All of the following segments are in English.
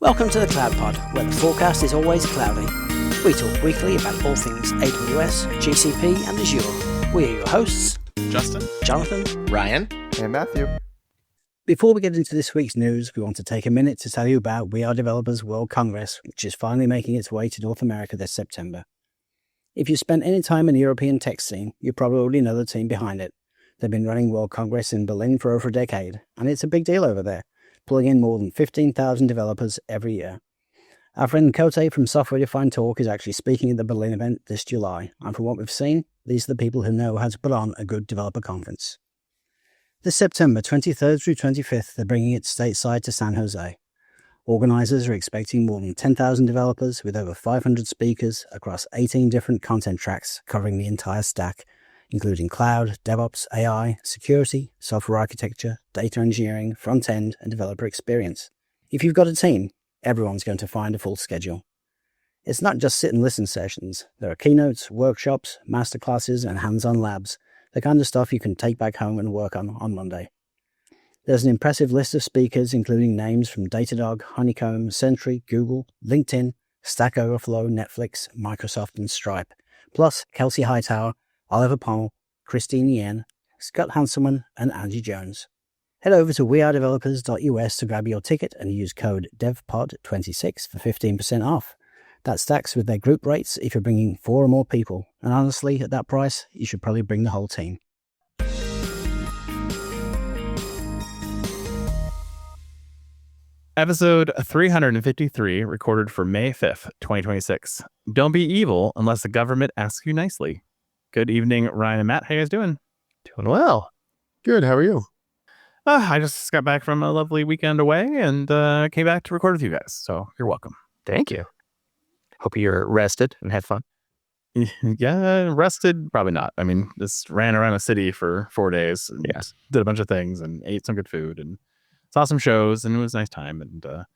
Welcome to the Cloud Pod, where the forecast is always cloudy. We talk weekly about all things AWS, GCP, and Azure. We are your hosts, Justin, Jonathan, Ryan, and Matthew. Before we get into this week's news, we want to take a minute to tell you about We Are Developers World Congress, which is finally making its way to North America this September. If you spent any time in the European tech scene, you probably already know the team behind it. They've been running World Congress in Berlin for over a decade, and it's a big deal over there, pulling in more than 15,000 developers every year. Our friend Kote from Software Defined Talk is actually speaking at the Berlin event this July, and from what we've seen, these are the people who know how to put on a good developer conference. This September 23rd through 25th, they're bringing it stateside to San Jose. Organisers are expecting more than 10,000 developers with over 500 speakers across 18 different content tracks covering the entire stack, including cloud, DevOps, AI, security, software architecture, data engineering, front-end, and developer experience. If you've got a team, everyone's going to find a full schedule. It's not just sit and listen sessions. There are keynotes, workshops, masterclasses, and hands-on labs, the kind of stuff you can take back home and work on Monday. There's an impressive list of speakers, including names from Datadog, Honeycomb, Sentry, Google, LinkedIn, Stack Overflow, Netflix, Microsoft, and Stripe, plus Kelsey Hightower, Oliver Pommel, Christine Yen, Scott Hanselman, and Angie Jones. Head over to wearedevelopers.us to grab your ticket and use code DEVPOD26 for 15% off. That stacks with their group rates if you're bringing 4 or more people, and honestly, at that price, you should probably bring the whole team. Episode 353, recorded for May 5th, 2026. Don't be evil unless the government asks you nicely. Good evening, Ryan and Matt. How you guys doing? doing well. Good, how are you? I just got back from a lovely weekend away and came back to record with you guys, so you're welcome. Thank you. Hope you're rested and had fun. Yeah, rested? Probably not. I mean, just ran around the city for 4 days and did a bunch of things and ate some good food and saw some shows, and it was a nice time. And it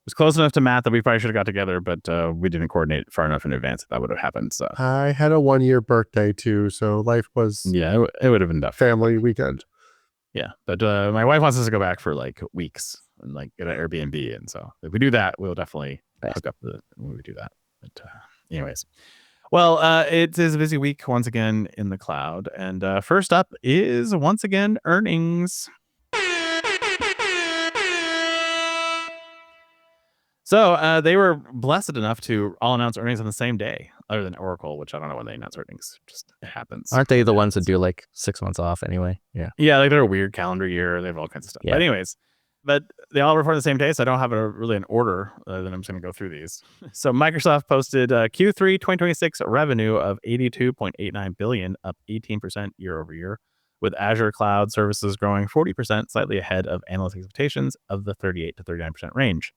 was close enough to Matt that we probably should have got together, but we didn't coordinate far enough in advance that would have happened. So I had a 1-year birthday too, so life was it would have been tough. Family weekend. Yeah, but my wife wants us to go back for like weeks and like get an Airbnb, and so if we do that, we'll definitely hook up when we do that. But anyways, well, it is a busy week once again in the cloud, and first up is once again earnings. So they were blessed enough to all announce earnings on the same day, other than Oracle, which I don't know when they announce earnings. Just it happens. Aren't they the ones that do like 6 months off anyway? Yeah, like they're a weird calendar year. They have all kinds of stuff. Yeah. But anyways, they all report the same day, so I don't have really an order. Then I'm just going to go through these. So Microsoft posted Q3 2026 revenue of $82.89 billion, up 18% year over year, with Azure Cloud Services growing 40%, slightly ahead of analyst expectations of the 38 to 39% range.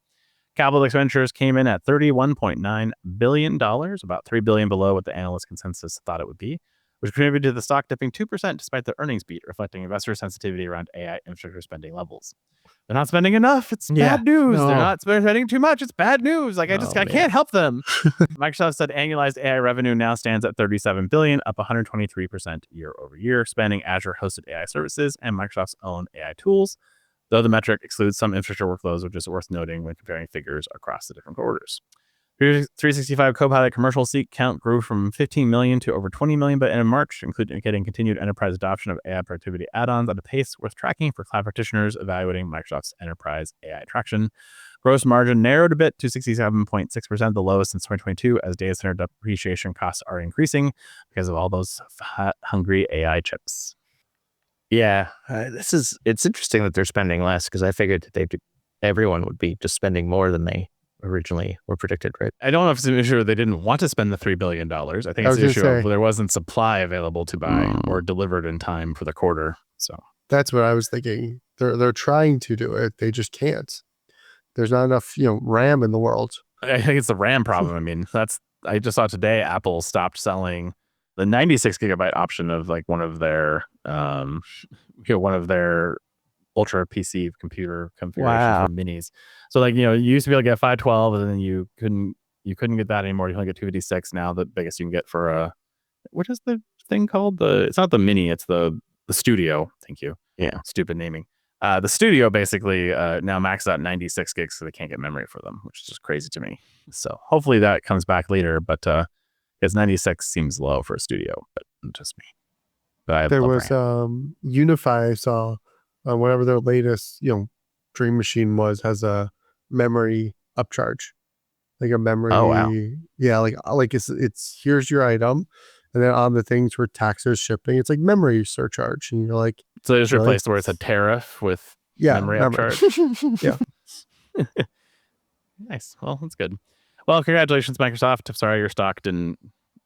Capital expenditures came in at $31.9 billion, about $3 billion below what the analyst consensus thought it would be, which contributed to the stock dipping 2% despite the earnings beat, reflecting investor sensitivity around AI infrastructure spending levels. They're not spending enough. It's bad news. No. They're not spending too much. It's bad news. Like I can't help them. Microsoft said annualized AI revenue now stands at $37 billion, up 123% year over year, spanning Azure hosted AI services and Microsoft's own AI tools, though the metric excludes some infrastructure workloads, which is worth noting when comparing figures across the different quarters. 365 Copilot commercial seat count grew from 15 million to over 20 million by end of March, including getting continued enterprise adoption of AI productivity add-ons at a pace worth tracking for cloud practitioners evaluating Microsoft's enterprise AI traction. Gross margin narrowed a bit to 67.6%, the lowest since 2022, as data center depreciation costs are increasing because of all those hungry AI chips. Yeah, it's interesting that they're spending less because I figured that everyone would be just spending more than they originally were predicted, right? I don't know if it's an issue that they didn't want to spend the $3 billion. I think it's an issue of there wasn't supply available to buy or delivered in time for the quarter. So That's what I was thinking. They're trying to do it. They just can't. There's not enough, RAM in the world. I think it's the RAM problem. I mean, I just saw today Apple stopped selling the 96 gigabyte option of like one of their ultra PC computer configurations for minis. So like, you used to be able to get 512 and then you couldn't get that anymore. You can only get 256 now. The biggest you can get for what is the thing called? It's not the mini, it's the studio. Thank you. Yeah. Stupid naming. The studio basically now maxes out 96 gigs so they can't get memory for them, which is just crazy to me. So hopefully that comes back later, but because 96 seems low for a studio, but just me. But There was Unify, I saw whatever their latest, Dream Machine has a memory upcharge, like a memory. Oh, wow. Yeah, like it's here's your item, and then on the things where taxes shipping, it's like memory surcharge, and you're like, so they just really? replaced where it's a tariff with memory upcharge. Yeah. Nice. Well, that's good. Well, congratulations, Microsoft. I'm sorry your stock didn't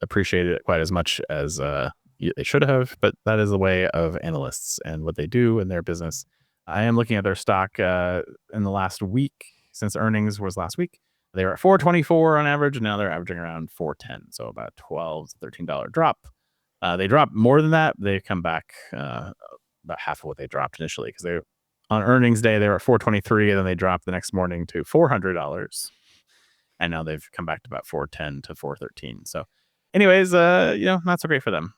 appreciate it quite as much as they should have, but that is the way of analysts and what they do in their business. I am looking at their stock in the last week, since earnings was last week. They were at $4.24 on average, and now they're averaging around $4.10, so about a $12 to $13 drop. They dropped more than that. They've come back about half of what they dropped initially, because they on earnings day they were at $4.23, and then they dropped the next morning to $400, and now they've come back to about $4.10 to $4.13. So, anyways, not so great for them.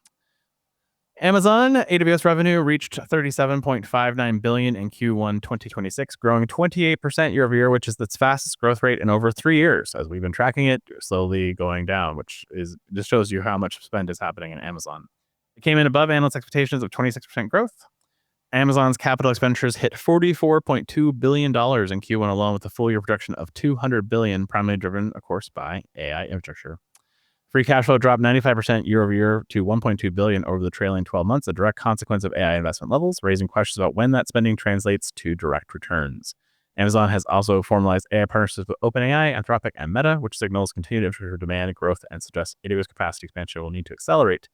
Amazon AWS revenue reached $37.59 billion in Q1 2026, growing 28% year over year, which is its fastest growth rate in over 3 years. As we've been tracking it, slowly going down, which just shows you how much spend is happening in Amazon. It came in above analyst expectations of 26% growth. Amazon's capital expenditures hit $44.2 billion in Q1 alone, with a full year production of $200 billion, primarily driven, of course, by AI infrastructure. Free cash flow dropped 95% year over year to $1.2 billion over the trailing 12 months, a direct consequence of AI investment levels, raising questions about when that spending translates to direct returns. Amazon has also formalized AI partnerships with OpenAI, Anthropic, and Meta, which signals continued infrastructure demand growth and suggests AWS capacity expansion will need to accelerate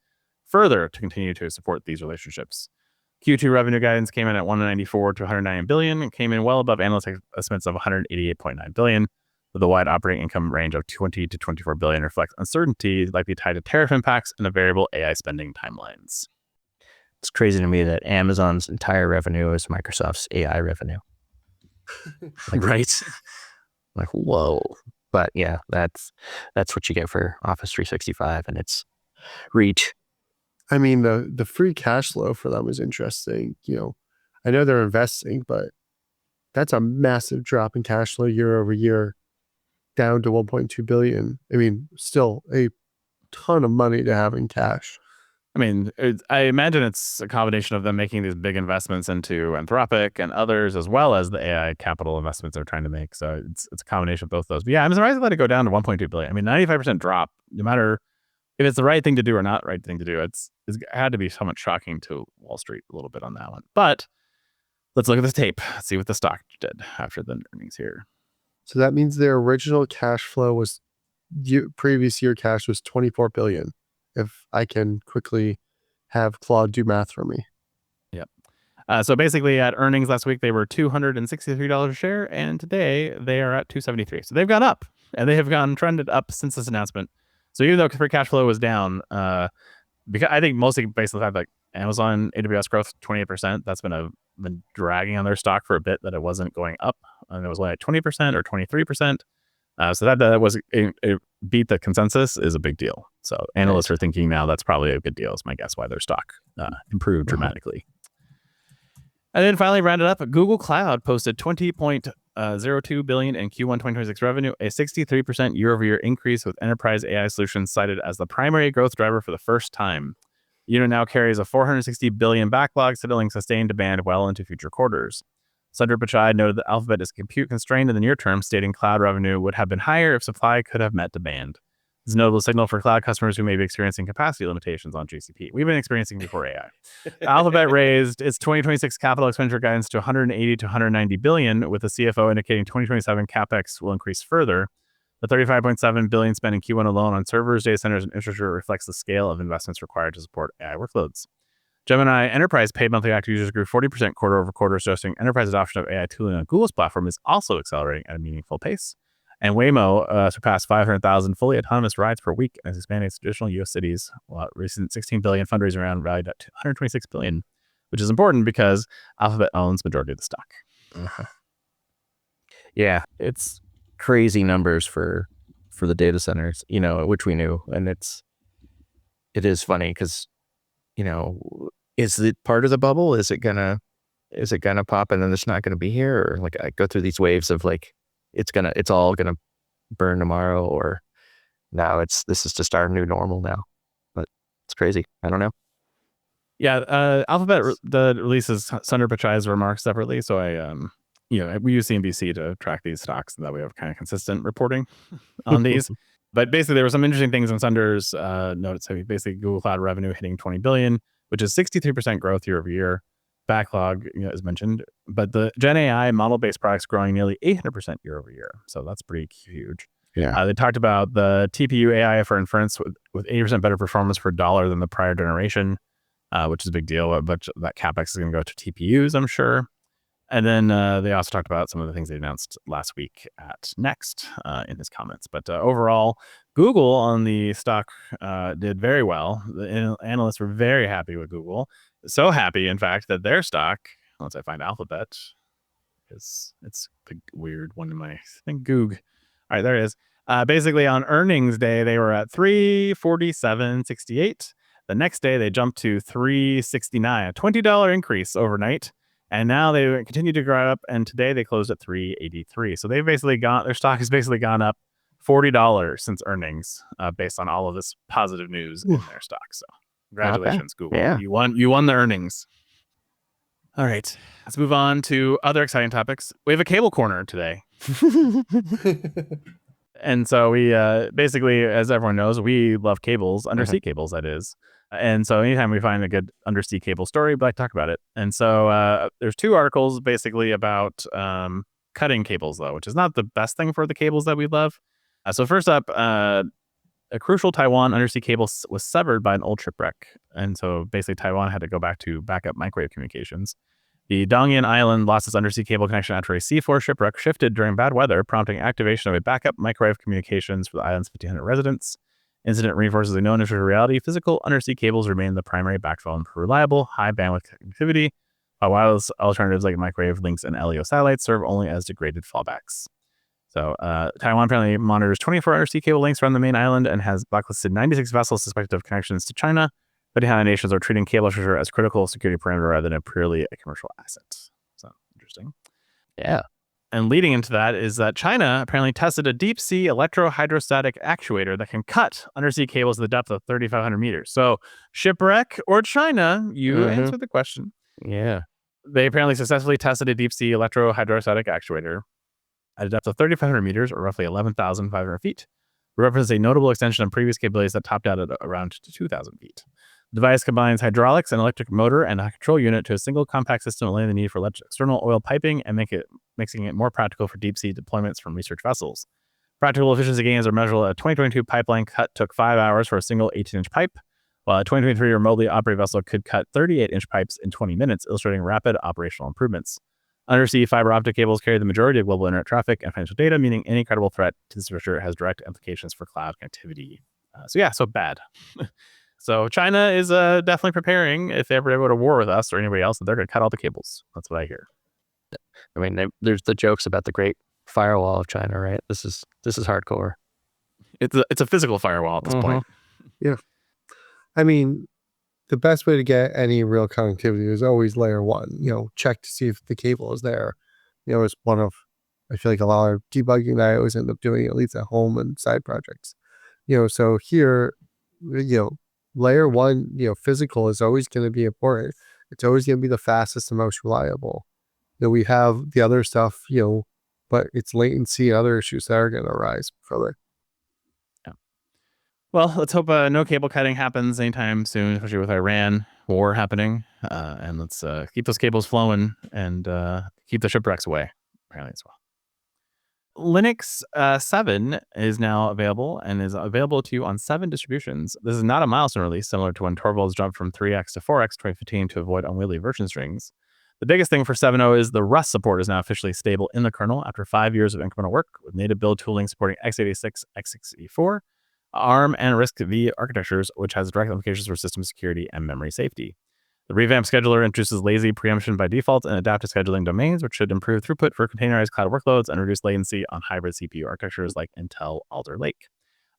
further to continue to support these relationships. Q2 revenue guidance came in at $194 to $109 billion, and came in well above analyst estimates of $188.9 billion. With a wide operating income range of $20 to $24 billion reflects uncertainty likely tied to tariff impacts and the variable AI spending timelines. It's crazy to me that Amazon's entire revenue is Microsoft's AI revenue. Right. Like, whoa. But yeah, that's what you get for Office 365 and its reach. I mean, the free cash flow for them is interesting. I know they're investing, but that's a massive drop in cash flow year over year, down to $1.2 billion. I mean, still a ton of money to have in cash. I mean, I imagine it's a combination of them making these big investments into Anthropic and others, as well as the AI capital investments they're trying to make. So it's a combination of both those. But yeah, I'm surprised they let it go down to $1.2 billion. I mean, 95% drop, no matter if it's the right thing to do or not right thing to do. It's had to be somewhat shocking to Wall Street a little bit on that one. But let's look at this tape. Let's see what the stock did after the earnings here. So that means their original cash flow was previous year cash was $24 billion. If I can quickly have Claude do math for me. Yep. So basically at earnings last week, they were $263 a share, and today they are at $273. So they've gone up, and they have trended up since this announcement. So even though free cash flow was down, because I think mostly based on the fact that Amazon AWS growth 28%, that's been dragging on their stock for a bit, that it wasn't going up, and it was only at 20% or 23%. So that was a beat the consensus is a big deal. So analysts are thinking now that's probably a good deal, is my guess, why their stock improved dramatically. And then finally rounded up, Google Cloud posted $20.02 billion in Q1 2026 revenue, a 63% year-over-year increase, with enterprise AI solutions cited as the primary growth driver for the first time. The unit now carries a $460 billion backlog, signaling sustained demand well into future quarters. Sundar Pichai noted that Alphabet is compute constrained in the near term, stating cloud revenue would have been higher if supply could have met demand. It's a notable signal for cloud customers who may be experiencing capacity limitations on GCP. We've been experiencing before AI. Alphabet raised its 2026 capital expenditure guidance to $180 to $190 billion, with the CFO indicating 2027 capex will increase further. The $35.7 billion spent in Q1 alone on servers, data centers, and infrastructure reflects the scale of investments required to support AI workloads. Gemini Enterprise paid monthly active users grew 40% quarter over quarter, suggesting enterprise adoption of AI tooling on Google's platform is also accelerating at a meaningful pace. And Waymo surpassed 500,000 fully autonomous rides per week and is expanding its traditional U.S. cities, while recent $16 billion fundraising round valued at $126 billion, which is important because Alphabet owns majority of the stock. Yeah, it's crazy numbers for the data centers, which we knew, and it is funny because, is it part of the bubble? Is it gonna is it gonna pop and then it's not gonna be here, or like I go through these waves of like it's all gonna burn tomorrow, or now this is just our new normal now. But it's crazy. I don't know. Yeah, Alphabet releases Sundar Pichai's remarks separately, so we use CNBC to track these stocks, so that we have kind of consistent reporting on these. But basically, there were some interesting things in Sundar's notes. So basically, Google Cloud revenue hitting $20 billion, which is 63% growth year over year. Backlog, as mentioned, but the Gen AI model-based products growing nearly 800% year over year. So that's pretty huge. Yeah. They talked about the TPU AI for inference with 80% better performance per dollar than the prior generation, which is a big deal. But that CapEx is going to go to TPUs, I'm sure. And then they also talked about some of the things they announced last week at Next in his comments. But overall, Google on the stock did very well. The analysts were very happy with Google. So happy, in fact, that their stock, once I find Alphabet, because it's the weird one in my thing, Goog. All right, there it is. Basically, on earnings day, they were at $347.68. The next day, they jumped to $369, a $20 increase overnight. And now they continue to grow up, and today they closed at $383. So they've basically their stock has basically gone up $40 since earnings, based on all of this positive news in their stock. So congratulations, Google. Yeah. You won the earnings. All right, let's move on to other exciting topics. We have a cable corner today. And so we basically, as everyone knows, we love cables, undersea cables, that is. And so anytime we find a good undersea cable story, we like to talk about it. And so there's two articles basically about cutting cables, though, which is not the best thing for the cables that we love. So first up, a crucial Taiwan undersea cable was severed by an old shipwreck. And so basically Taiwan had to go back to backup microwave communications. The Dongyan Island lost its undersea cable connection after a C4 shipwreck shifted during bad weather, prompting activation of a backup microwave communications for the island's 1,500 residents. Incident reinforces a known issue of reality. Physical undersea cables remain the primary backbone for reliable, high bandwidth connectivity, while wireless alternatives like microwave links and LEO satellites serve only as degraded fallbacks. So Taiwan apparently monitors 24 undersea cable links around the main island and has blacklisted 96 vessels suspected of connections to China. But United Nations are treating cable infrastructure as critical security parameter rather than purely a commercial asset. So interesting. Yeah. And leading into that is that China apparently tested a deep sea electrohydrostatic actuator that can cut undersea cables to the depth of 3,500 meters. So shipwreck or China, you answer the question. Yeah. They apparently successfully tested a deep sea electrohydrostatic actuator at a depth of 3,500 meters or roughly 11,500 feet. It represents a notable extension of previous capabilities that topped out at around 2,000 feet. The device combines hydraulics, an electric motor, and a control unit to a single compact system, eliminating the need for external oil piping and making it more practical for deep-sea deployments from research vessels. Practical efficiency gains are measurable. A 2022 pipeline cut took 5 hours for a single 18-inch pipe, while a 2023 remotely operated vessel could cut 38-inch pipes in 20 minutes, illustrating rapid operational improvements. Undersea fiber optic cables carry the majority of global internet traffic and financial data, meaning any credible threat to this infrastructure has direct implications for cloud connectivity. So bad. So China is definitely preparing if they ever go to war with us or anybody else, that they're going to cut all the cables. That's what I hear. I mean, there's the jokes about the Great Firewall of China, right? This is hardcore. It's a physical firewall at this point. Yeah. I mean, the best way to get any real connectivity is always layer one. Check to see if the cable is there. It's one of, I feel like a lot of debugging that I always end up doing, at least at home and side projects. So here, layer one, physical is always going to be important. It's always going to be the fastest and most reliable. We have the other stuff, but it's latency and other issues that are going to arise further. Yeah. Well, let's hope no cable cutting happens anytime soon, especially with Iran war happening. And let's keep those cables flowing and keep the shipwrecks away, apparently as well. Linux 7 is now available and is available to you on 7 distributions. This is not a milestone release, similar to when Torvalds jumped from 3x to 4x 2015 to avoid unwieldy version strings. The biggest thing for 7.0 is the Rust support is now officially stable in the kernel after 5 years of incremental work, with native build tooling supporting x86, x64, ARM, and RISC-V architectures, which has direct implications for system security and memory safety. The revamped scheduler introduces lazy preemption by default and adaptive scheduling domains, which should improve throughput for containerized cloud workloads and reduce latency on hybrid CPU architectures like Intel Alder Lake.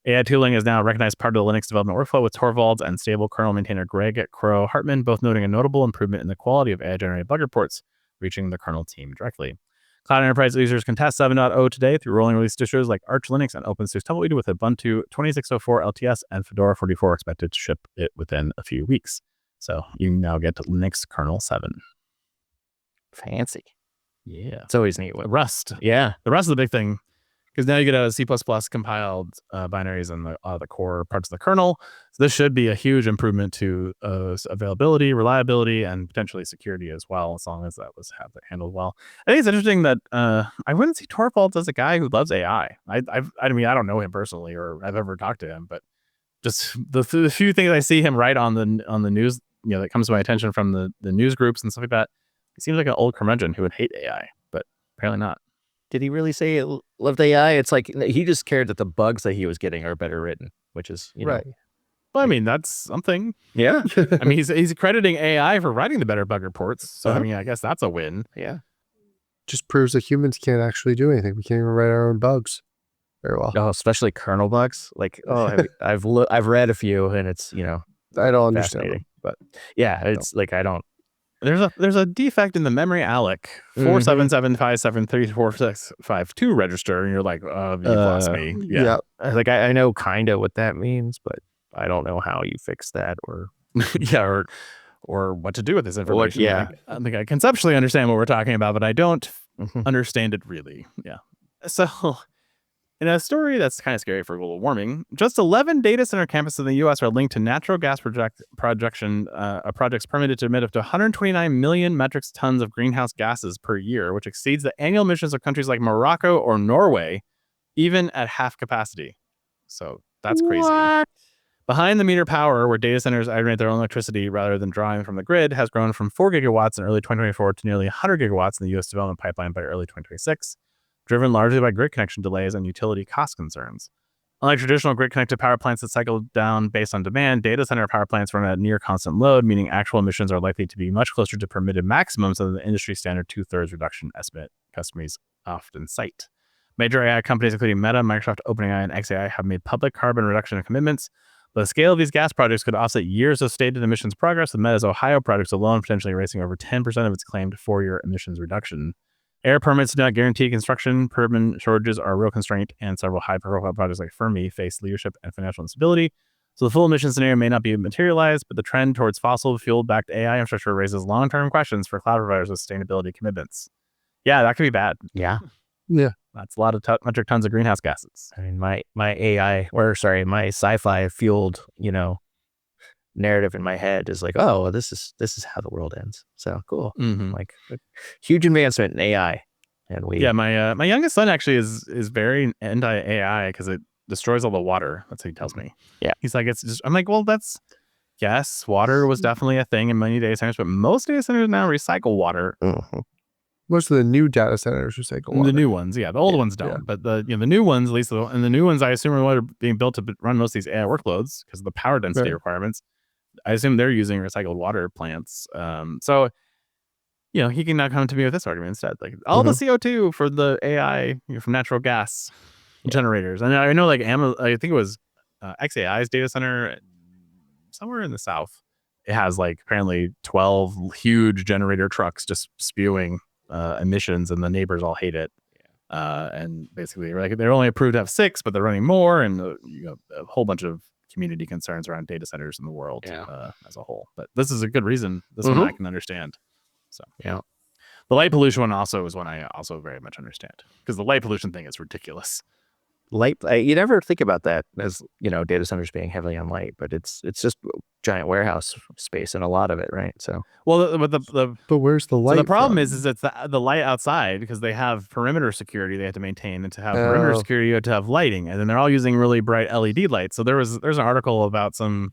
AI tooling is now a recognized part of the Linux development workflow, with Torvalds and stable kernel maintainer Greg Crow Hartman both noting a notable improvement in the quality of AI-generated bug reports reaching the kernel team directly. Cloud Enterprise users can test 7.0 today through rolling release distros like Arch Linux and OpenSUSE Tumbleweed with Ubuntu 26.04 LTS and Fedora 44 expected to ship it within a few weeks. So you now get Linux kernel 7. Fancy. Yeah. It's always neat. Rust. Yeah. The Rust is the big thing. Because now you get a C++ compiled binaries and the core parts of the kernel. So this should be a huge improvement to availability, reliability, and potentially security as well, as long as that was handled well. I think it's interesting that I wouldn't see Torvalds as a guy who loves AI. I mean, I don't know him personally or I've ever talked to him, but just the few things I see him write on the news, that comes to my attention from the news groups and stuff like that, he seems like an old curmudgeon who would hate AI, but apparently not. Did he really say he loved AI? It's like he just cared that the bugs that he was getting are better written, which is right. Well, I mean, that's something. Yeah. I mean, he's crediting AI for writing the better bug reports. So I mean, I guess that's a win. Yeah. Just proves that humans can't actually do anything. We can't even write our own bugs very well. Oh, especially kernel bugs. Like, I've read a few, and it's I don't understand them. But yeah, it's like I don't. There's a defect in the memory alloc 477573465 register, and you're like, you've lost me. Yeah. Like I know kind of what that means, but I don't know how you fix that or or what to do with this information. I think I conceptually understand what we're talking about, but I don't understand it really. Yeah. So in a story that's kind of scary for global warming, just 11 data center campuses in the U.S. are linked to natural gas projects permitted to emit up to 129 million metric tons of greenhouse gases per year, which exceeds the annual emissions of countries like Morocco or Norway, even at half capacity. So that's crazy. What? Behind the meter power, where data centers aggregate their own electricity rather than drawing from the grid, has grown from 4 gigawatts in early 2024 to nearly 100 gigawatts in the U.S. development pipeline by early 2026. Driven largely by grid connection delays and utility cost concerns. Unlike traditional grid-connected power plants that cycle down based on demand, data center power plants run at near constant load, meaning actual emissions are likely to be much closer to permitted maximums than the industry standard 2/3 reduction estimate customers often cite. Major AI companies including Meta, Microsoft, OpenAI, and xAI have made public carbon reduction commitments, but the scale of these gas projects could offset years of stated emissions progress, with Meta's Ohio projects alone potentially erasing over 10% of its claimed 4-year emissions reduction. Air permits do not guarantee construction. Permit shortages are a real constraint, and several high-profile projects like Fermi face leadership and financial instability. So the full emission scenario may not be materialized, but the trend towards fossil fuel-backed AI infrastructure raises long-term questions for cloud providers with sustainability commitments. Yeah, that could be bad. Yeah. Yeah. That's a lot of metric tons of greenhouse gases. I mean, my sci-fi fueled, narrative in my head is like, oh, this is how the world ends. So cool. Like huge advancement in AI. And my youngest son actually is very anti-AI because it destroys all the water. That's what he tells me. Yeah. He's like, I'm like, well, yes, water was definitely a thing in many data centers, but most data centers now recycle water. Most of the new data centers recycle water. The new ones, yeah. The old ones don't. Yeah. But the new ones, at least, and the new ones, I assume are being built to run most of these AI workloads because of the power density requirements. I assume they're using recycled water plants. So, he can now come to me with this argument instead. Like all the CO2 for the AI from natural gas generators. And I know like Amazon, I think it was xAI's data center somewhere in the South. It has like apparently 12 huge generator trucks just spewing emissions, and the neighbors all hate it. And basically like they're only approved to have 6, but they're running more, and a whole bunch of community concerns around data centers in the world as a whole. But this is a good reason. This one I can understand. So yeah, the light pollution one also is one I also very much understand, because the light pollution thing is ridiculous. Light, you never think about that as data centers being heavily on light, but it's just giant warehouse space and a lot of it, right? So but where's the light? So the problem is it's the light outside, because they have perimeter security they have to maintain, and to have perimeter security you have to have lighting, and then they're all using really bright LED lights. So there's an article about some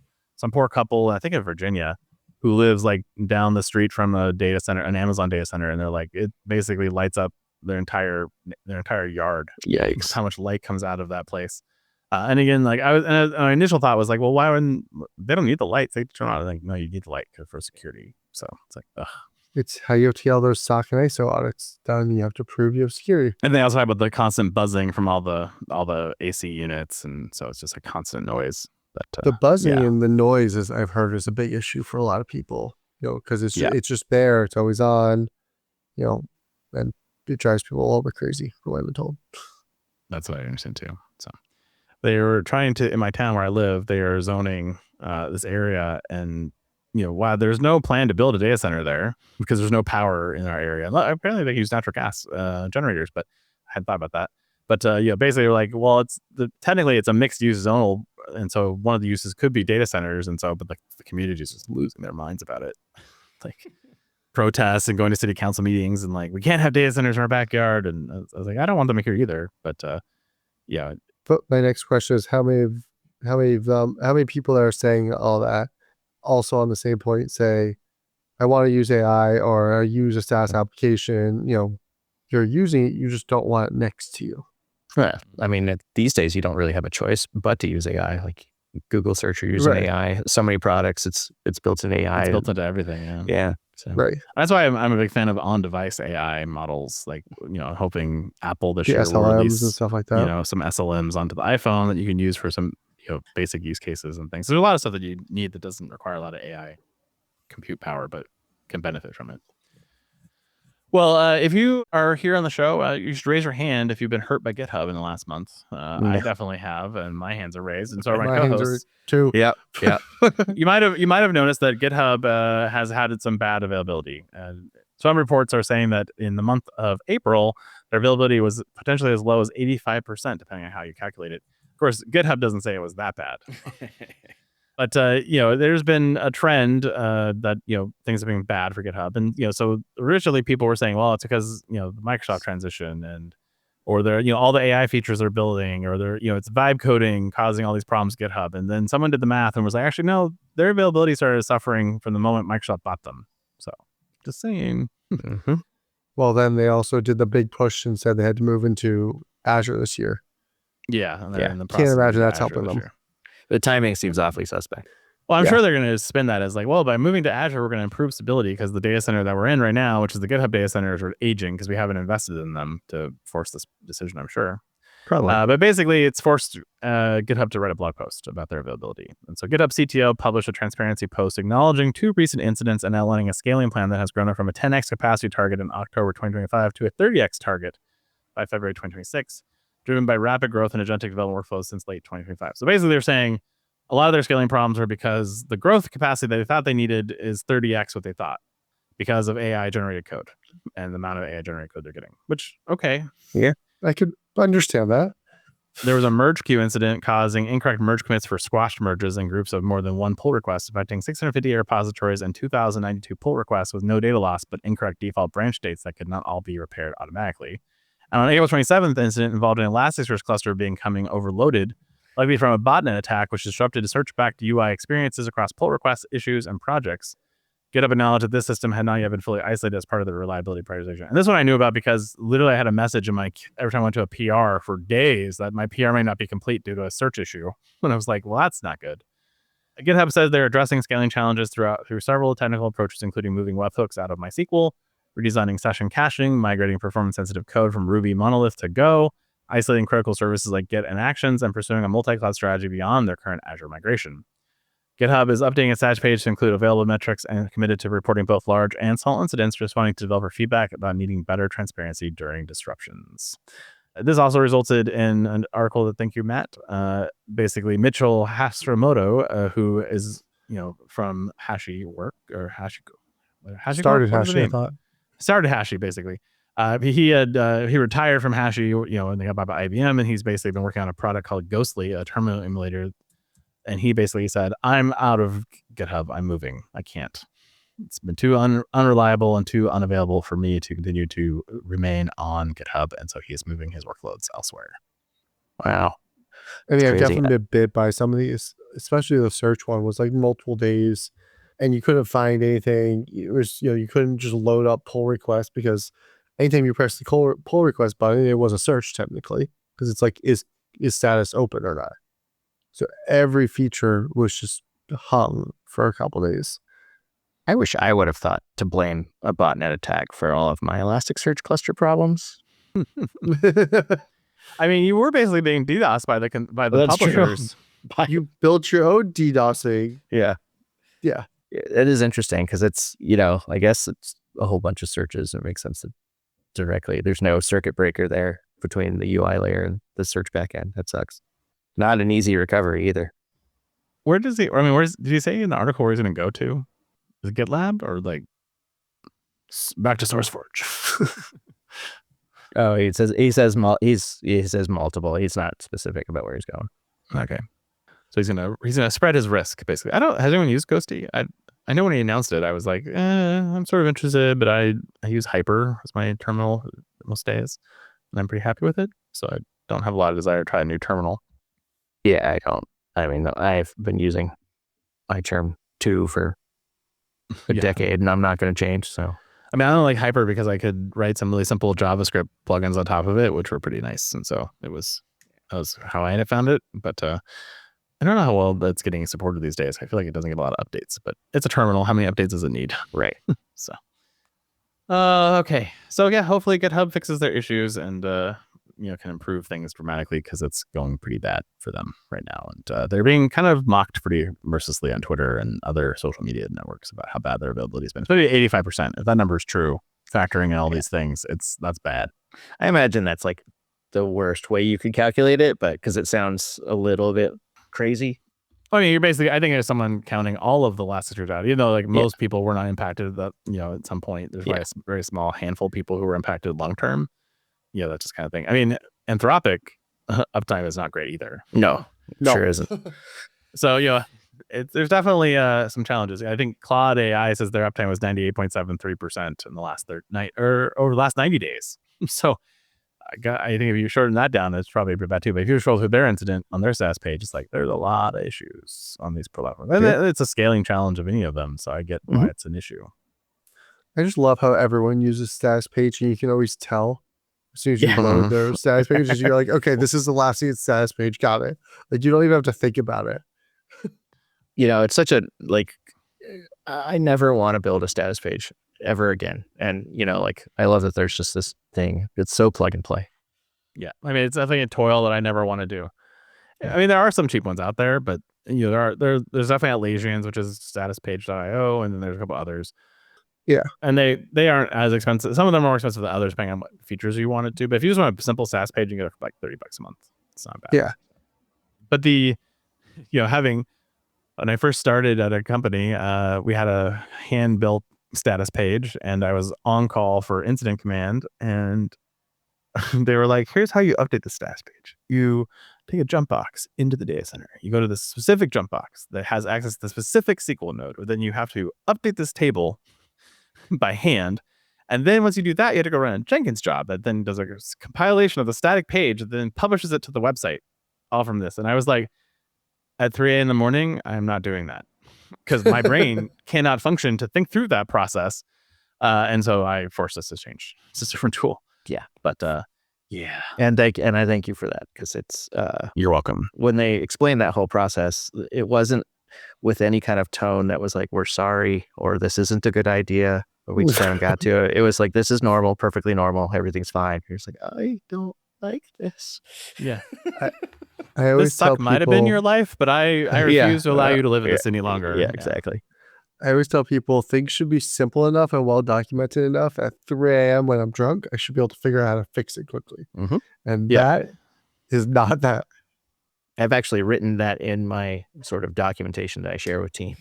poor couple, I think in Virginia, who lives like down the street from a data center, an Amazon data center, and they're like, it basically lights up their entire yard. Yikes! How much light comes out of that place. And again, like my initial thought was like, well, why wouldn't they? Don't need the lights, they turn on. Like, no, you need the light for security. So it's like, ugh. It's how you have to get all those SOC and ISO audits done. You have to prove you have security. And they also have the constant buzzing from all the AC units, and so it's just a constant noise. But the buzzing and the noise, as I've heard, is a big issue for a lot of people. Because it's just there, it's always on. and it drives people a little bit crazy from what I've been told. That's what I understand too. So they were trying to, in my town where I live, they are zoning this area, and while there's no plan to build a data center there because there's no power in our area. Apparently they use natural gas generators, but I hadn't thought about that. But basically they're like, well, technically it's a mixed use zonal, and so one of the uses could be data centers, and so but the community is just losing their minds about it, like protests and going to city council meetings and like, we can't have data centers in our backyard, and I was like, I don't want them here either, but yeah. But my next question is how many people that are saying all that also on the same point say, I want to use AI or I use a SaaS application, you're using it, you just don't want it next to you. Yeah. I mean, these days you don't really have a choice but to use AI. Like Google search, you're using AI. So many products, it's built in AI. It's built into everything. Yeah. Yeah. So. Right. That's why I'm a big fan of on-device AI models. Like, hoping Apple this year will SLMs release, and stuff like that. Some SLMs onto the iPhone that you can use for some basic use cases and things. There's a lot of stuff that you need that doesn't require a lot of AI compute power, but can benefit from it. Well, if you are here on the show, you should raise your hand if you've been hurt by GitHub in the last month. I definitely have, and my hands are raised, and so are my co-hosts too. Yeah. You might have noticed that GitHub has had some bad availability. Some reports are saying that in the month of April, their availability was potentially as low as 85%, depending on how you calculate it. Of course, GitHub doesn't say it was that bad. But, there's been a trend that, things have been bad for GitHub. And, so originally people were saying, well, it's because, the Microsoft transition or they're, all the AI features they're building, or they're, it's vibe coding causing all these problems at GitHub. And then someone did the math and was like, actually, no, their availability started suffering from the moment Microsoft bought them. So just saying. Mm-hmm. Well, then they also did the big push and said they had to move into Azure this year. Yeah. And Can't imagine that's helping them. The timing seems awfully suspect. Well, I'm sure they're going to spin that as like, well, by moving to Azure, we're going to improve stability because the data center that we're in right now, which is the GitHub data centers, are aging because we haven't invested in them to force this decision, I'm sure. Probably. But basically, it's forced GitHub to write a blog post about their availability. And so GitHub CTO published a transparency post acknowledging 2 recent incidents and outlining a scaling plan that has grown from a 10x capacity target in October 2025 to a 30x target by February 2026. Driven by rapid growth in agentic development workflows since late 2025. So basically they're saying a lot of their scaling problems are because the growth capacity that they thought they needed is 30x what they thought because of AI generated code and the amount of AI generated code they're getting, which, okay. Yeah, I could understand that. There was a merge queue incident causing incorrect merge commits for squashed merges in groups of more than 1 pull request, affecting 650 repositories and 2,092 pull requests with no data loss, but incorrect default branch states that could not all be repaired automatically. And on April 27th, the incident involved an Elasticsearch cluster becoming overloaded, likely from a botnet attack, which disrupted search-backed UI experiences across pull requests, issues, and projects. GitHub acknowledged that this system had not yet been fully isolated as part of the reliability prioritization. And this one I knew about because literally I had a message in every time I went to a PR for days that my PR may not be complete due to a search issue. And I was like, well, that's not good. GitHub says they're addressing scaling challenges through several technical approaches, including moving webhooks out of MySQL, redesigning session caching, migrating performance-sensitive code from Ruby monolith to Go, isolating critical services like Git and Actions, and pursuing a multi-cloud strategy beyond their current Azure migration. GitHub is updating its Edge page to include available metrics and committed to reporting both large and small incidents, responding to developer feedback about needing better transparency during disruptions. This also resulted in an article that, thank you, Matt, basically Mitchell Hastromoto, who is, from HashiWork or Started Hashi, I thought. Started Hashi, basically. He retired from Hashi, and they got bought by IBM, and he's basically been working on a product called Ghostly, a terminal emulator. And he basically said, I'm out of GitHub. I'm moving. I can't. It's been too unreliable and too unavailable for me to continue to remain on GitHub. And so he is moving his workloads elsewhere. Wow. I mean, I've definitely been bit by some of these, especially the search one was like multiple days and you couldn't find anything. It was, you couldn't just load up pull requests because anytime you press the pull request button, it was a search technically because it's like, is status open or not? So every feature was just hung for a couple of days. I wish I would have thought to blame a botnet attack for all of my Elasticsearch cluster problems. I mean, you were basically being DDoS by the publishers. You built your own DDoSing. Yeah. Yeah. It is interesting because it's, I guess it's a whole bunch of searches. It makes sense to directly. There's no circuit breaker there between the UI layer and the search backend. That sucks. Not an easy recovery either. Where does he? I mean, did he say in the article where he's going to go to? Is it GitLab or like back to SourceForge? Oh, he says multiple. He's not specific about where he's going. Okay, so he's gonna spread his risk basically. Has anyone used Ghosty? I know when he announced it, I was like, I'm sort of interested, but I use Hyper as my terminal most days, and I'm pretty happy with it. So I don't have a lot of desire to try a new terminal. Yeah, I don't. I mean, I've been using iCharm 2 for a decade, and I'm not going to change. So, I mean, I don't like Hyper because I could write some really simple JavaScript plugins on top of it, which were pretty nice, and so that was how I found it. But I don't know how well that's getting supported these days. I feel like it doesn't get a lot of updates, but it's a terminal. How many updates does it need? Right. So, okay. So yeah, hopefully GitHub fixes their issues and can improve things dramatically because it's going pretty bad for them right now. And they're being kind of mocked pretty mercilessly on Twitter and other social media networks about how bad their availability has been. It's maybe 85%. If that number is true, factoring in all these things, that's bad. I imagine that's like the worst way you could calculate it, but because it sounds a little bit crazy. I mean, I think there's someone counting all of the Elasticsearch out, even though like most people were not impacted that, at some point. There's a very small handful of people who were impacted long term. Yeah, that's just kind of thing. I mean, Anthropic uptime is not great either. No. Sure isn't. So, there's definitely some challenges. I think Claude AI says their uptime was 98.73% in the last over the last 90 days. So I think if you shorten that down, it's probably pretty bad too. But if you scroll through their incident on their status page, it's like there's a lot of issues on these platforms. And it's a scaling challenge of any of them. So I get why it's an issue. I just love how everyone uses status page, and you can always tell as soon as you load their status pages, you're like, okay, this is the last thing status page. Got it. Like, you don't even have to think about it. It's such a, I never want to build a status page ever again. And, I love that there's just this thing. It's so plug and play. Yeah. I mean, it's definitely a toil that I never want to do. I mean, there are some cheap ones out there, but, there's definitely Atlassian's, which is statuspage.io, and then there's a couple others. Yeah. And they aren't as expensive. Some of them are more expensive than others, depending on what features you want to do. But if you just want a simple SaaS page, you can get it for like $30 a month. It's not bad. Yeah. But when I first started at a company, we had a hand-built status page, and I was on call for incident command, and they were like, here's how you update the status page. You take a jump box into the data center. You go to the specific jump box that has access to the specific SQL node, but then you have to update this table by hand. And then once you do that, you have to go run a Jenkins job that then does a compilation of the static page, then publishes it to the website, all from this. And I was like, at 3 a.m. in the morning, I'm not doing that because my brain cannot function to think through that process. And so I forced us to change. It's a different tool. Yeah. But yeah. And I thank you for that, because it's you're welcome. When they explained that whole process, it wasn't with any kind of tone that was like, we're sorry, or this isn't a good idea, or we just haven't got to it. It was like, this is normal, perfectly normal, everything's fine. You're just like, I don't like this. Yeah. I always this suck might have been your life, but I refuse to allow you to live in this any longer. Yeah, exactly. I always tell people things should be simple enough and well documented enough. At 3 a.m. when I'm drunk, I should be able to figure out how to fix it quickly. And that is not that. I've actually written that in my sort of documentation that I share with team.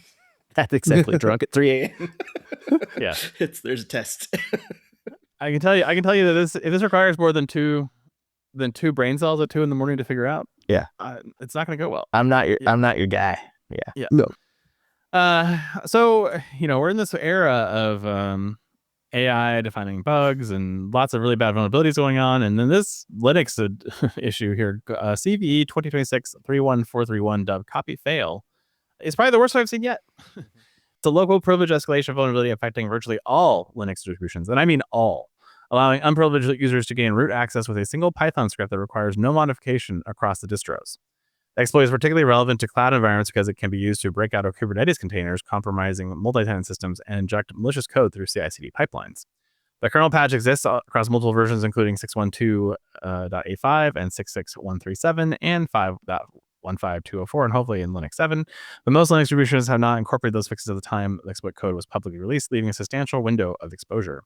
That's exactly drunk at 3 a.m. Yeah. There's a test. I can tell you that if this requires more than two brain cells at 2 a.m. to figure out, it's not going to go well. I'm not your guy. Yeah. No. So we're in this era of AI defining bugs and lots of really bad vulnerabilities going on, and then this Linux issue here, CVE 2026-31431 dub copy fail, is probably the worst I've seen yet. It's a local privilege escalation vulnerability affecting virtually all Linux distributions, and I mean all, allowing unprivileged users to gain root access with a single Python script that requires no modification across the distros. The exploit is particularly relevant to cloud environments because it can be used to break out of Kubernetes containers, compromising multi-tenant systems, and inject malicious code through CI/CD pipelines. The kernel patch exists across multiple versions, including 612.85 and 66137 and 15204 and hopefully in Linux 7. But most Linux distributions have not incorporated those fixes at the time the exploit code was publicly released, leaving a substantial window of exposure.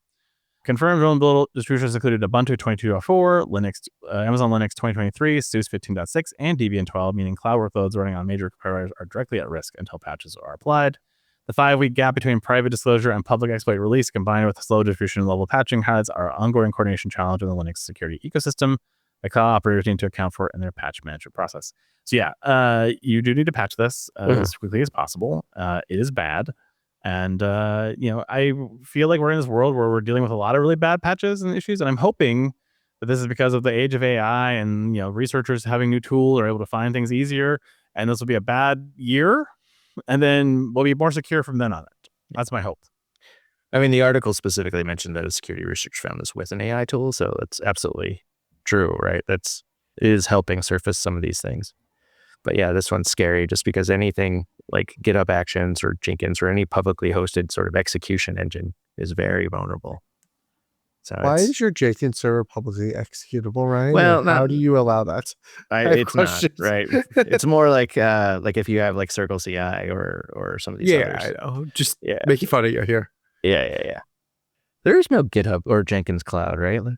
Confirmed vulnerable distributions included Ubuntu 22.04, Linux, Amazon Linux 2023, SUSE 15.6, and Debian 12, meaning cloud workloads running on major providers are directly at risk until patches are applied. The 5-week gap between private disclosure and public exploit release, combined with slow distribution level patching, highlights our ongoing coordination challenge in the Linux security ecosystem that cloud operators need to account for in their patch management process. So yeah, you do need to patch this as quickly as possible. It is bad. And, I feel like we're in this world where we're dealing with a lot of really bad patches and issues. And I'm hoping that this is because of the age of AI and, researchers having new tools are able to find things easier. And this will be a bad year. And then we'll be more secure from then on. That's my hope. I mean, the article specifically mentioned that a security researcher found this with an AI tool. So it's absolutely true, right? It is helping surface some of these things. But yeah, this one's scary just because anything like GitHub Actions or Jenkins or any publicly hosted sort of execution engine is very vulnerable. So why is your Jenkins server publicly executable, Ryan? Well, how do you allow that? It's not, right? It's more like if you have like Circle CI or some of these others. I know. Just making fun of you here. Yeah. There is no GitHub or Jenkins Cloud, right? Like,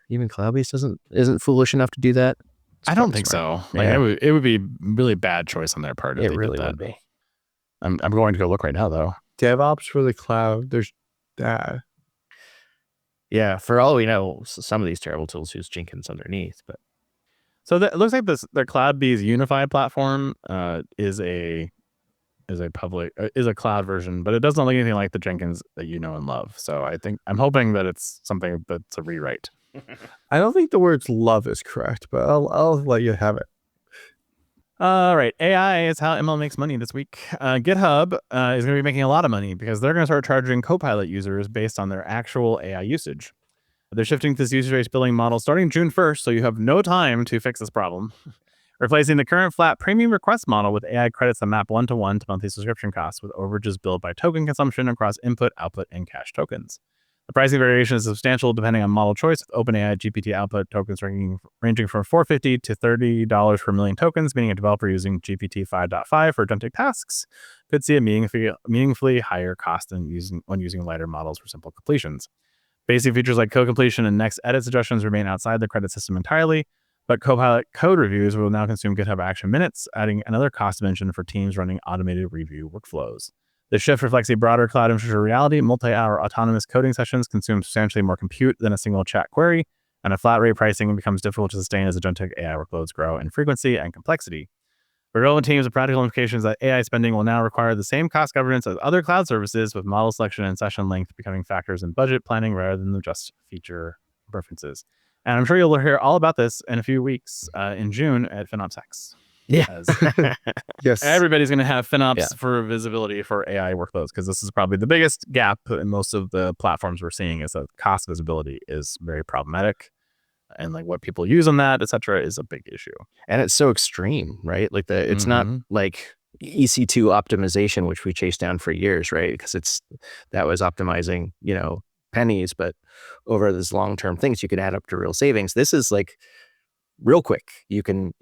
even Cloudbase isn't foolish enough to do that. I don't think so. Like it would be really bad choice on their part. If it they really did that. would be. I'm going to go look right now though. DevOps for the cloud. There's that. Yeah, for all we know, some of these terrible tools use Jenkins underneath. But so it looks like their CloudBees unified platform is a cloud version, but it doesn't look anything like the Jenkins that you know and love. So I'm hoping that it's something that's a rewrite. I don't think the words love is correct, but I'll let you have it. All right. AI is how ML makes money this week. GitHub is going to be making a lot of money because they're going to start charging Copilot users based on their actual AI usage. They're shifting to this usage-based billing model starting June 1st, so you have no time to fix this problem. Replacing the current flat premium request model with AI credits that map one-to-one to monthly subscription costs with overages billed by token consumption across input, output, and cache tokens. The pricing variation is substantial depending on model choice, with OpenAI GPT output tokens ranging from $450 to $30 per million tokens, meaning a developer using GPT 5.5 for agentic tasks could see a meaningfully higher cost than when using lighter models for simple completions. Basic features like code completion and next edit suggestions remain outside the credit system entirely, but Copilot code reviews will now consume GitHub Action minutes, adding another cost dimension for teams running automated review workflows. The shift reflects a broader cloud infrastructure reality. Multi-hour autonomous coding sessions consume substantially more compute than a single chat query, and a flat rate pricing becomes difficult to sustain as agentic AI workloads grow in frequency and complexity. For relevant teams, the practical implications that AI spending will now require the same cost governance as other cloud services, with model selection and session length becoming factors in budget planning rather than just feature preferences. And I'm sure you'll hear all about this in a few weeks in June at FinOpsX. yeah, Yes. Everybody's going to have FinOps for visibility for AI workloads, because this is probably the biggest gap in most of the platforms we're seeing, is that cost visibility is very problematic. And like what people use on that, et cetera, is a big issue. and it's so extreme, right? Like it's not like EC2 optimization, which we chased down for years, right? Because that was optimizing, pennies, but over these long-term things, you could add up to real savings. This is like real quick. You can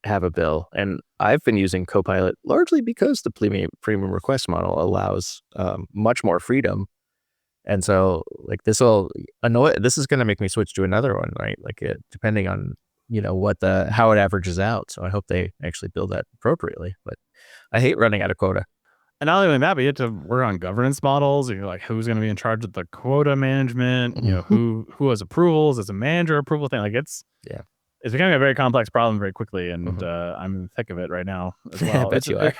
have a bill. And I've been using Copilot largely because the premium request model allows much more freedom. And so like this is going to make me switch to another one, right? Like depending on, how it averages out. So I hope they actually build that appropriately, but I hate running out of quota. And not only that, but you have to work on governance models. You're like, who's going to be in charge of the quota management? Who has approvals? Is a manager approval thing? Like it's becoming a very complex problem very quickly, and I'm in the thick of it right now as well. I bet you are.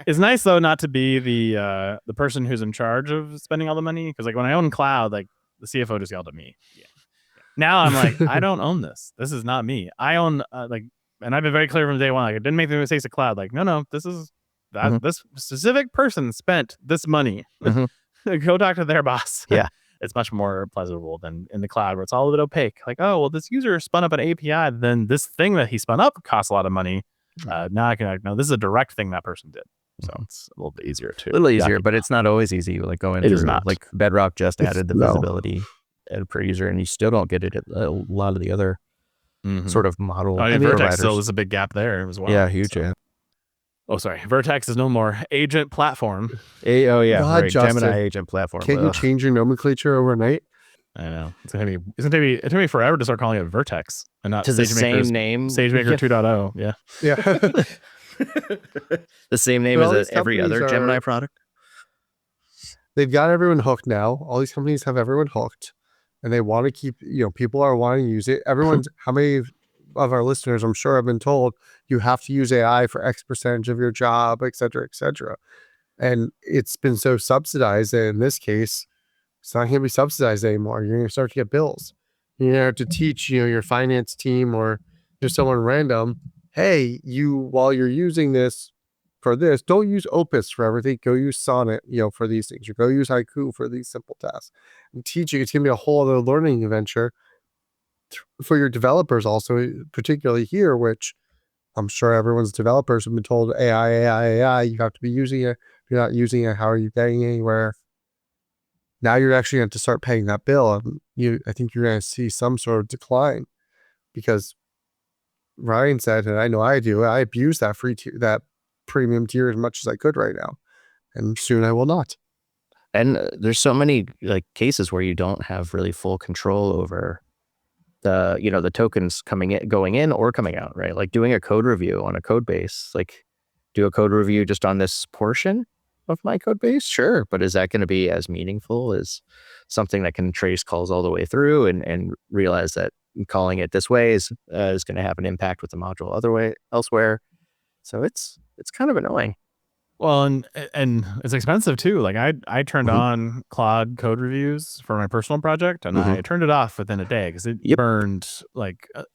It's nice though not to be the person who's in charge of spending all the money, because like when I own cloud, like the CFO just yelled at me. Now I'm like, I don't own this. This is not me. I own and I've been very clear from day one. Like I didn't make the mistakes of cloud. Like no, this is that this specific person spent this money. Go talk to their boss. Yeah. It's much more pleasurable than in the cloud, where it's all a bit opaque. Like, oh, well, this user spun up an API, then this thing that he spun up costs a lot of money. Now I can know this is a direct thing that person did. So it's a little bit easier too. A little easier, but it's not always easy. Like going through, like Bedrock just added the visibility per user, and you still don't get it at a lot of the other sort of model. I mean, providers. Vertex still is a big gap there as well. Yeah, huge. So. Yeah. Oh, sorry. Vertex is no more agent platform. Oh yeah, God, right. Justin, Gemini agent platform. Can't you change your nomenclature overnight? I know. It's gonna be forever to start calling it Vertex and not to the same name? SageMaker 2.0. Yeah. Yeah. The same name Well, as these every other companies Gemini are- product. They've got everyone hooked now. All these companies have everyone hooked, and they want to keep, people are wanting to use it. Everyone's, how many of our listeners, I'm sure, have been told you have to use AI for X percentage of your job, et cetera, et cetera. And it's been so subsidized that in this case, it's not going to be subsidized anymore. You're going to start to get bills. You're going to have to teach, your finance team or just someone random, hey, while you're using this for this, don't use Opus for everything. Go use Sonnet, for these things. Or go use Haiku for these simple tasks. And teaching, it's going to be a whole other learning adventure for your developers also, particularly here, which I'm sure everyone's developers have been told AI, you have to be using it. If you're not using it, how are you getting anywhere? Now you're actually going to start paying that bill. And I think you're going to see some sort of decline because Ryan said, and I know I do, I abuse that free tier, that premium tier as much as I could right now. And soon I will not. And there's so many cases where you don't have really full control over the tokens going in or coming out, right? Like doing a code review on a code base, do a code review just on this portion of my code base, sure, but is that going to be as meaningful as something that can trace calls all the way through and realize that calling it this way is going to have an impact with the module elsewhere? So it's kind of annoying. Well, and it's expensive too. Like I turned on Claude code reviews for my personal project, and I turned it off within a day because it burned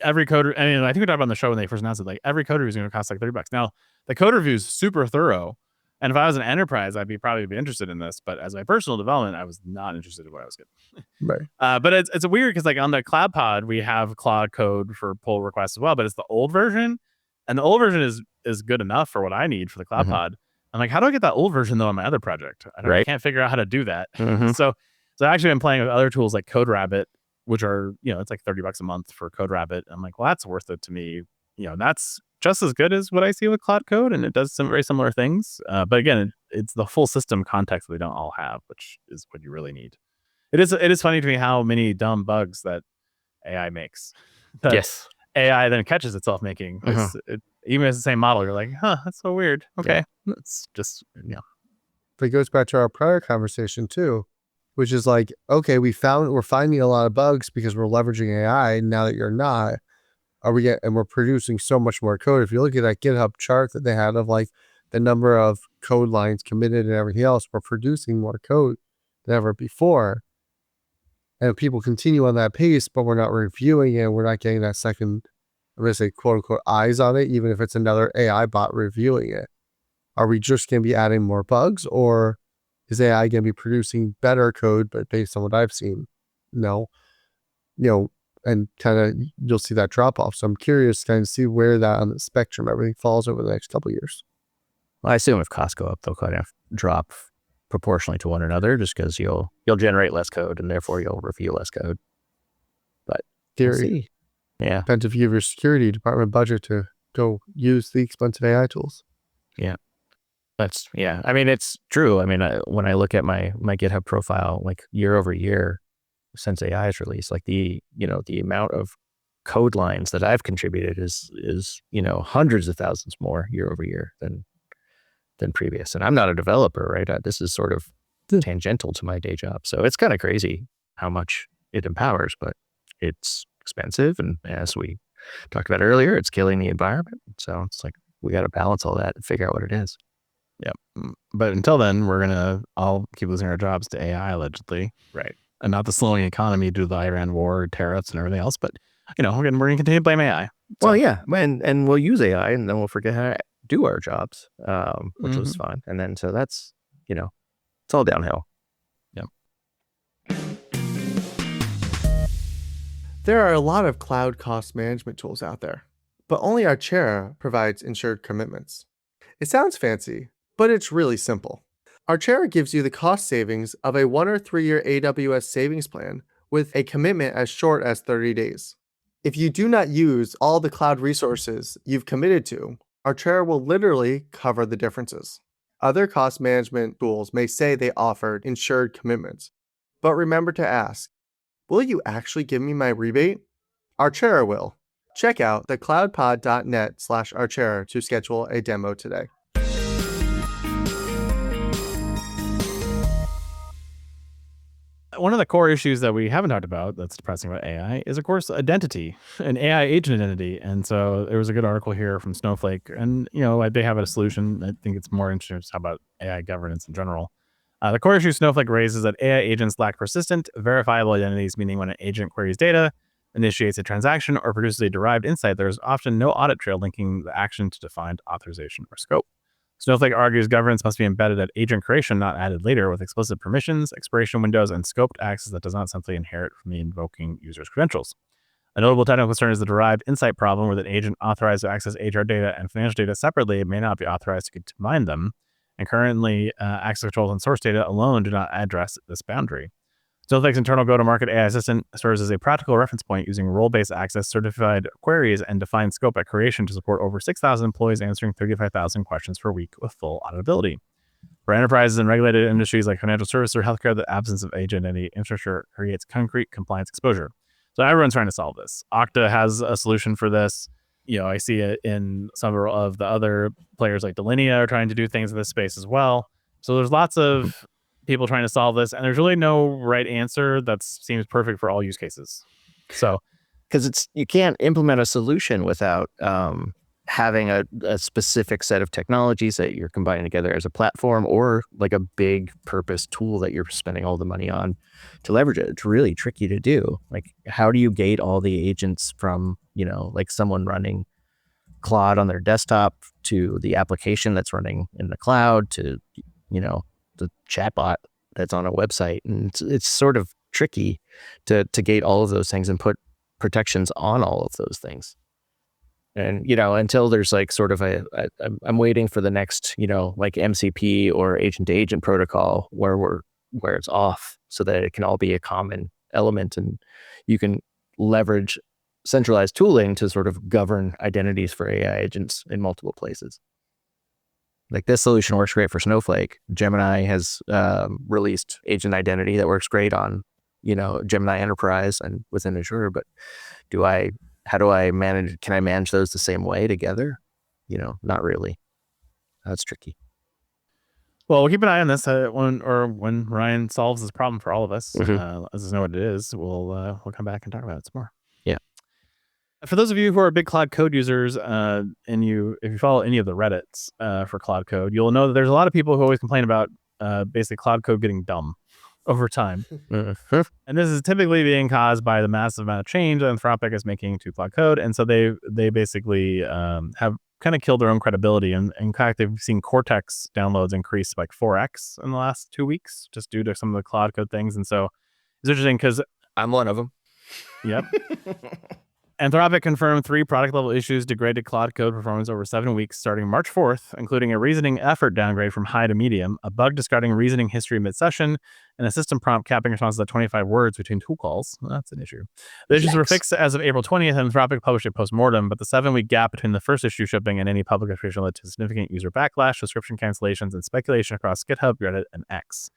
every code. I mean, I think we talked about on the show when they first announced it. Every code review is going to cost $30. Now the code review is super thorough, and if I was an enterprise, I'd probably be interested in this. But as my personal development, I was not interested in what I was getting. Right. But it's weird because on the Cloud Pod we have Claude code for pull requests as well, but it's the old version, and the old version is good enough for what I need for the Cloud Pod. I'm like, how do I get that old version though on my other project? I can't figure out how to do that. So I actually been playing with other tools like CodeRabbit, which are, it's like $30 a month for CodeRabbit. I'm like, well, that's worth it to me. That's just as good as what I see with Cloud Code, and it does some very similar things. But again, it's the full system context that we don't all have, which is what you really need. It is funny to me how many dumb bugs that AI makes. Yes. AI then catches itself making. Even as the same model, you're like, that's so weird. Okay. It's just, But it goes back to our prior conversation too, which is okay, we're finding a lot of bugs because we're leveraging AI. Now that you're not, and we're producing so much more code. If you look at that GitHub chart that they had of the number of code lines committed and everything else, we're producing more code than ever before. And if people continue on that pace, but we're not reviewing it, we're not getting that second, I'm going to say quote unquote eyes on it, even if it's another AI bot reviewing it. Are we just going to be adding more bugs, or is AI going to be producing better code, but based on what I've seen? No. And kind of you'll see that drop off. So I'm curious to kind of see where that on the spectrum everything falls over the next couple of years. Well, I assume if costs go up, they'll kind of drop proportionally to one another, just because you'll generate less code and therefore you'll review less code. But Theory. We'll see. Yeah. Depends if you have your security department budget to go use the expensive AI tools. Yeah. I mean, it's true. I mean, when I look at my GitHub profile, year over year since AI is released, the amount of code lines that I've contributed is hundreds of thousands more year over year than previous. And I'm not a developer, right? This is sort of tangential to my day job. So it's kind of crazy how much it empowers, but it's expensive. And as we talked about earlier, it's killing the environment. So it's we got to balance all that and figure out what it is. Yeah. But until then, we're going to all keep losing our jobs to AI, allegedly. Right. And not the slowing economy due to the Iran war, tariffs, and everything else. But, we're going to continue to blame AI. So. Well, yeah. And we'll use AI and then we'll forget how to do our jobs, which was fun. And then, so that's, it's all downhill. Yep. There are a lot of cloud cost management tools out there, but only Archera provides insured commitments. It sounds fancy, but it's really simple. Archera gives you the cost savings of a 1 or 3 year AWS savings plan with a commitment as short as 30 days. If you do not use all the cloud resources you've committed to, Archera will literally cover the differences. Other cost management tools may say they offered insured commitments, but remember to ask, will you actually give me my rebate? Archera will. Check out thecloudpod.net/Archera to schedule a demo today. One of the core issues that we haven't talked about that's depressing about AI is, of course, identity, an AI agent identity. And so there was a good article here from Snowflake, and they have a solution. I think it's more interesting to talk about AI governance in general. The core issue Snowflake raises is that AI agents lack persistent, verifiable identities, meaning when an agent queries data, initiates a transaction, or produces a derived insight, there is often no audit trail linking the action to defined authorization or scope. Snowflake argues governance must be embedded at agent creation, not added later, with explicit permissions, expiration windows, and scoped access that does not simply inherit from the invoking user's credentials. A notable technical concern is the derived insight problem, where the agent authorized to access HR data and financial data separately may not be authorized to combine them. And currently, access controls and source data alone do not address this boundary. Snowflake's internal go-to-market AI assistant serves as a practical reference point using role-based access, certified queries, and defined scope at creation to support over 6,000 employees answering 35,000 questions per week with full auditability. For enterprises and regulated industries like financial services or healthcare, the absence of agent identity infrastructure creates concrete compliance exposure. So everyone's trying to solve this. Okta has a solution for this. I see it in some of the other players like Delinea are trying to do things in this space as well. So there's lots of people trying to solve this, and there's really no right answer that seems perfect for all use cases. So, because you can't implement a solution without having a specific set of technologies that you're combining together as a platform, or like a big purpose tool that you're spending all the money on to leverage it. It's really tricky to do. Like, how do you gate all the agents from, like someone running Claude on their desktop to the application that's running in the cloud to, the chatbot that's on a website? And it's sort of tricky to gate all of those things and put protections on all of those things. And, until there's like sort of I'm waiting for the next, like MCP or agent to agent protocol where it's off, so that it can all be a common element and you can leverage centralized tooling to sort of govern identities for AI agents in multiple places. Like, this solution works great for Snowflake. Gemini has released agent identity that works great on, Gemini Enterprise and within Azure. But how do I manage? Can I manage those the same way together? Not really. That's tricky. Well, we'll keep an eye on this when Ryan solves this problem for all of us. Mm-hmm. Let us know what it is. We'll come back and talk about it some more. Yeah. For those of you who are big Cloud Code users, and if you follow any of the Reddits for Cloud Code, you'll know that there's a lot of people who always complain about basically Cloud Code getting dumb over time. And this is typically being caused by the massive amount of change that Anthropic is making to Cloud Code. And so they basically have kind of killed their own credibility. And in fact, they've seen Cortex downloads increase like 4x in the last 2 weeks, just due to some of the Cloud Code things. And so it's interesting because I'm one of them. Yep. Anthropic confirmed 3 product-level issues degraded Cloud Code performance over 7 weeks starting March 4th, including a reasoning effort downgrade from high to medium, a bug discarding reasoning history mid-session, and a system prompt capping responses at 25 words between 2 calls. Well, that's an issue. The issues were fixed as of April 20th, and Anthropic published a post-mortem, but the 7-week gap between the first issue shipping and any public official led to significant user backlash, subscription cancellations, and speculation across GitHub, Reddit, and X.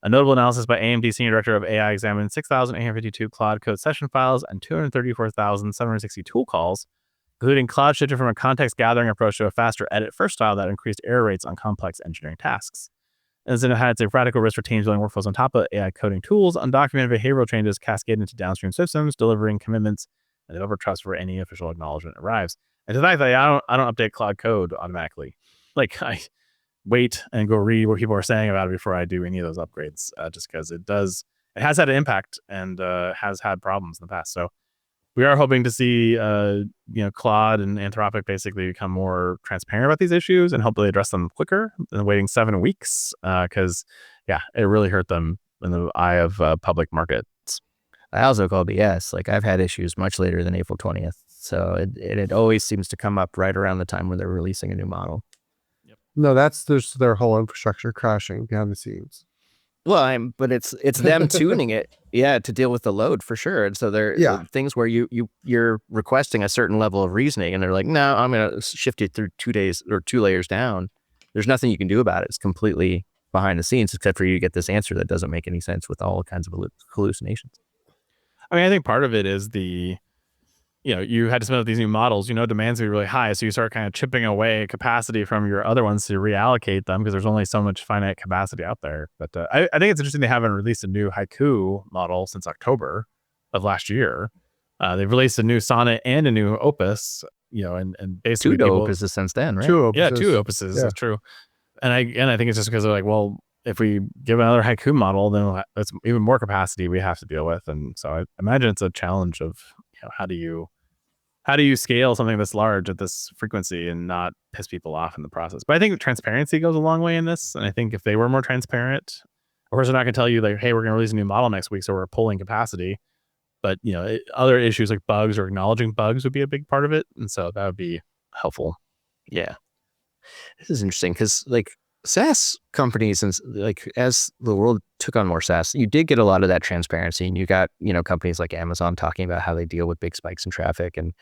A notable analysis by AMD Senior Director of AI examined 6,852 Cloud Code session files and 234,760 tool calls, including Cloud shifted from a context gathering approach to a faster edit first style that increased error rates on complex engineering tasks. As it had a radical risk for teams building workflows on top of AI coding tools, undocumented behavioral changes cascade into downstream systems, delivering commitments and developer trust for any official acknowledgement arrives. And to the fact that I don't update Cloud Code automatically. Like, I wait and go read what people are saying about it before I do any of those upgrades, just because it has had an impact and has had problems in the past. So we are hoping to see Claude and Anthropic basically become more transparent about these issues and hopefully address them quicker than waiting 7 weeks, because it really hurt them in the eye of public markets. I also call BS. Like, I've had issues much later than April 20th. So it always seems to come up right around the time when they're releasing a new model. No, there's their whole infrastructure crashing behind the scenes. Well, but it's them tuning it, to deal with the load for sure. And so there things where you're requesting a certain level of reasoning, and they're like, no, I'm gonna shift it through 2 days or 2 layers down. There's nothing you can do about it. It's completely behind the scenes, except for you to get this answer that doesn't make any sense with all kinds of hallucinations. I mean, I think part of it is you had to spin up these new models, demand's gonna be really high. So you start kind of chipping away capacity from your other ones to reallocate them because there's only so much finite capacity out there. But I think it's interesting they haven't released a new Haiku model since October of last year. They've released a new Sonnet and a new Opus, and basically 2 opuses since then, right? 2 opuses. Yeah, 2 Opuses. That's true. And I think it's just because they're like, well, if we give another Haiku model, then it's even more capacity we have to deal with. And so I imagine it's a challenge of how do you scale something this large at this frequency and not piss people off in the process? But I think transparency goes a long way in this. And I think if they were more transparent, of course, they're not going to tell you like, hey, we're going to release a new model next week, so we're pulling capacity. But other issues like bugs or acknowledging bugs would be a big part of it. And so that would be helpful. Yeah. This is interesting because like SaaS companies and like as the world took on more SaaS, you did get a lot of that transparency, and you got companies like Amazon talking about how they deal with big spikes in traffic and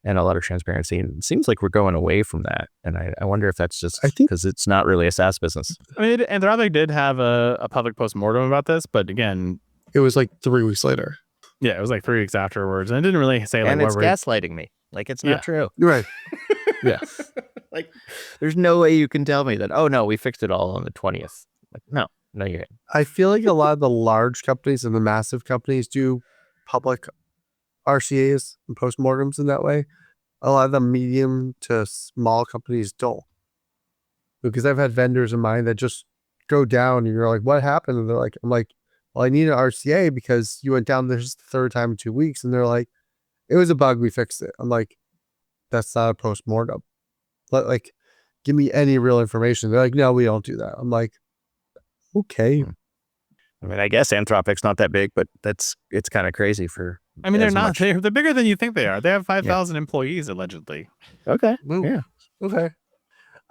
a lot of transparency. And it seems like we're going away from that, and I wonder if that's just because it's not really a SaaS business. I mean, and they did have a public postmortem about this, but again, it was like 3 weeks later. Yeah, it was like 3 weeks afterwards, and it didn't really say like. And it's gaslighting me, like it's not true, right? Yeah. Like, there's no way you can tell me that, oh, no, we fixed it all on the 20th. Like, no, you ain't. I feel like a lot of the large companies and the massive companies do public RCAs and postmortems in that way. A lot of the medium to small companies don't. Because I've had vendors of mine that just go down and you're like, what happened? And I'm like, well, I need an RCA because you went down this the 3rd time in 2 weeks. And they're like, it was a bug, we fixed it. I'm like, that's not a postmortem. Like, give me any real information. They're like, no, we don't do that. I'm like, okay. I mean, I guess Anthropic's not that big, but it's kind of crazy for. I mean, they're not. They're bigger than you think they are. They have 5,000 employees allegedly. Okay. Ooh. Yeah. Okay.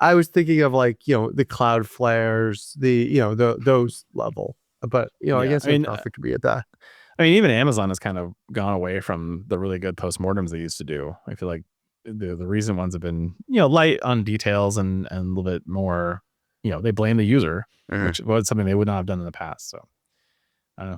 I was thinking of like the Cloudflares, those level. But I guess Anthropic could be at that. I mean, even Amazon has kind of gone away from the really good postmortems they used to do. I feel like the recent ones have been light on details and a little bit more they blame the user, which was something they would not have done in the past. So I don't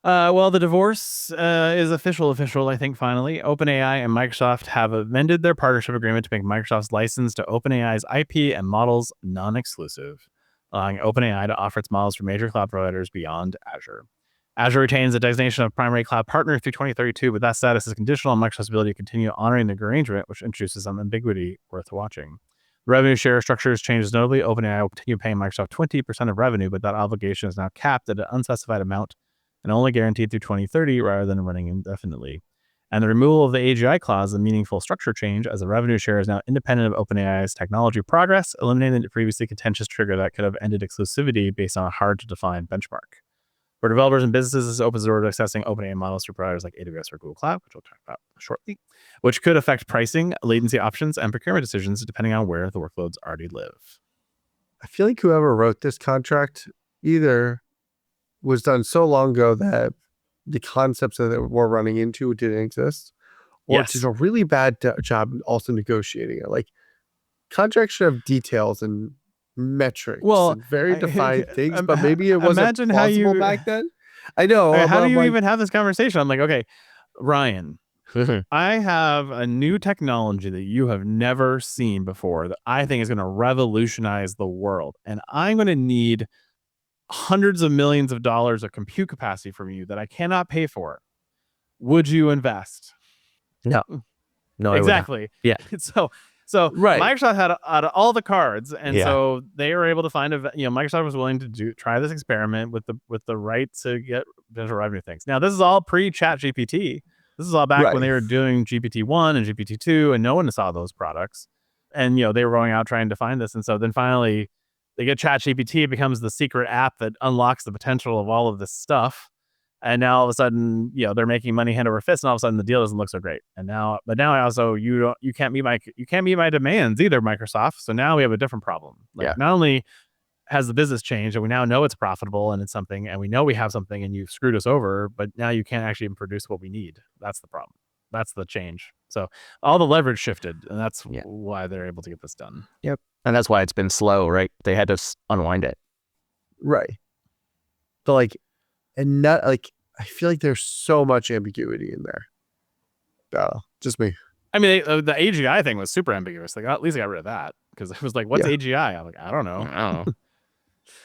know. Well, the divorce is official. I think finally OpenAI and Microsoft have amended their partnership agreement to make Microsoft's license to OpenAI's IP and models non-exclusive, allowing OpenAI to offer its models for major cloud providers beyond Azure. Azure retains the designation of primary cloud partner through 2032, but that status is conditional on Microsoft's ability to continue honoring the arrangement, which introduces some ambiguity worth watching. The revenue share structures changes notably. OpenAI will continue paying Microsoft 20% of revenue, but that obligation is now capped at an unspecified amount and only guaranteed through 2030 rather than running indefinitely. And the removal of the AGI clause is a meaningful structure change, as the revenue share is now independent of OpenAI's technology progress, eliminating the previously contentious trigger that could have ended exclusivity based on a hard-to-define benchmark. For developers and businesses, this opens the door to accessing OpenAI models through providers like AWS or Google Cloud, which we'll talk about shortly, which could affect pricing, latency options, and procurement decisions depending on where the workloads already live. I feel like whoever wrote this contract either was done so long ago that the concepts that we're running into didn't exist, or did a really bad job also negotiating it. Like, contracts should have details and metrics, and very defined things, but maybe it wasn't plausible back then. I know. How do you even have this conversation? I'm like, okay, Ryan, I have a new technology that you have never seen before that I think is going to revolutionize the world, and I'm going to need hundreds of millions of dollars of compute capacity from you that I cannot pay for. Would you invest? No, exactly. Yeah. So Microsoft had all the cards, and so they were able to find Microsoft was willing to try this experiment with the right to get potential revenue things. Now, this is all pre-Chat GPT. This is all back when they were doing GPT-1 and GPT-2, and no one saw those products. And they were going out trying to find this, and so then finally they get Chat GPT. It becomes the secret app that unlocks the potential of all of this stuff. And now all of a sudden, they're making money hand over fist, and all of a sudden the deal doesn't look so great. And now also you can't meet my demands either, Microsoft. So now we have a different problem. Not only has the business changed, and we now know it's profitable and it's something, and we know we have something, and you've screwed us over, but now you can't actually even produce what we need. That's the problem. That's the change. So all the leverage shifted, and that's why they're able to get this done. Yep. And that's why it's been slow, right? They had to unwind it. Right. But like, and not like, I feel like there's so much ambiguity in there. Just me. I mean, the AGI thing was super ambiguous. Like, at least I got rid of that, because it was like, what's AGI? I'm like, I don't know.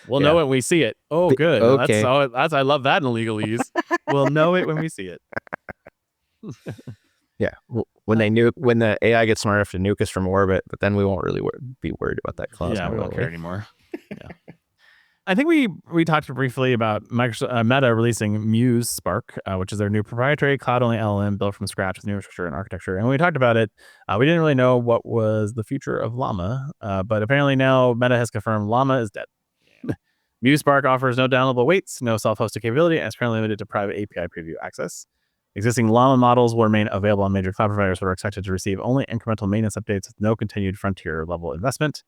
We'll know it when we see it. Oh, good. Okay. I love that in legalese. We'll know it when we see it. Yeah. When the AI gets smart enough to nuke us from orbit, but then we won't really be worried about that clause. Yeah, we won't care anymore. Yeah. I think we talked briefly about Meta releasing Muse Spark, which is their new proprietary cloud-only LLM built from scratch with new infrastructure and architecture. And when we talked about it, we didn't really know what was the future of Llama, but apparently now Meta has confirmed Llama is dead. Muse Spark offers no downloadable weights, no self-hosted capability, and is currently limited to private API preview access. Existing Llama models will remain available on major cloud providers, but are expected to receive only incremental maintenance updates with no continued frontier-level investment.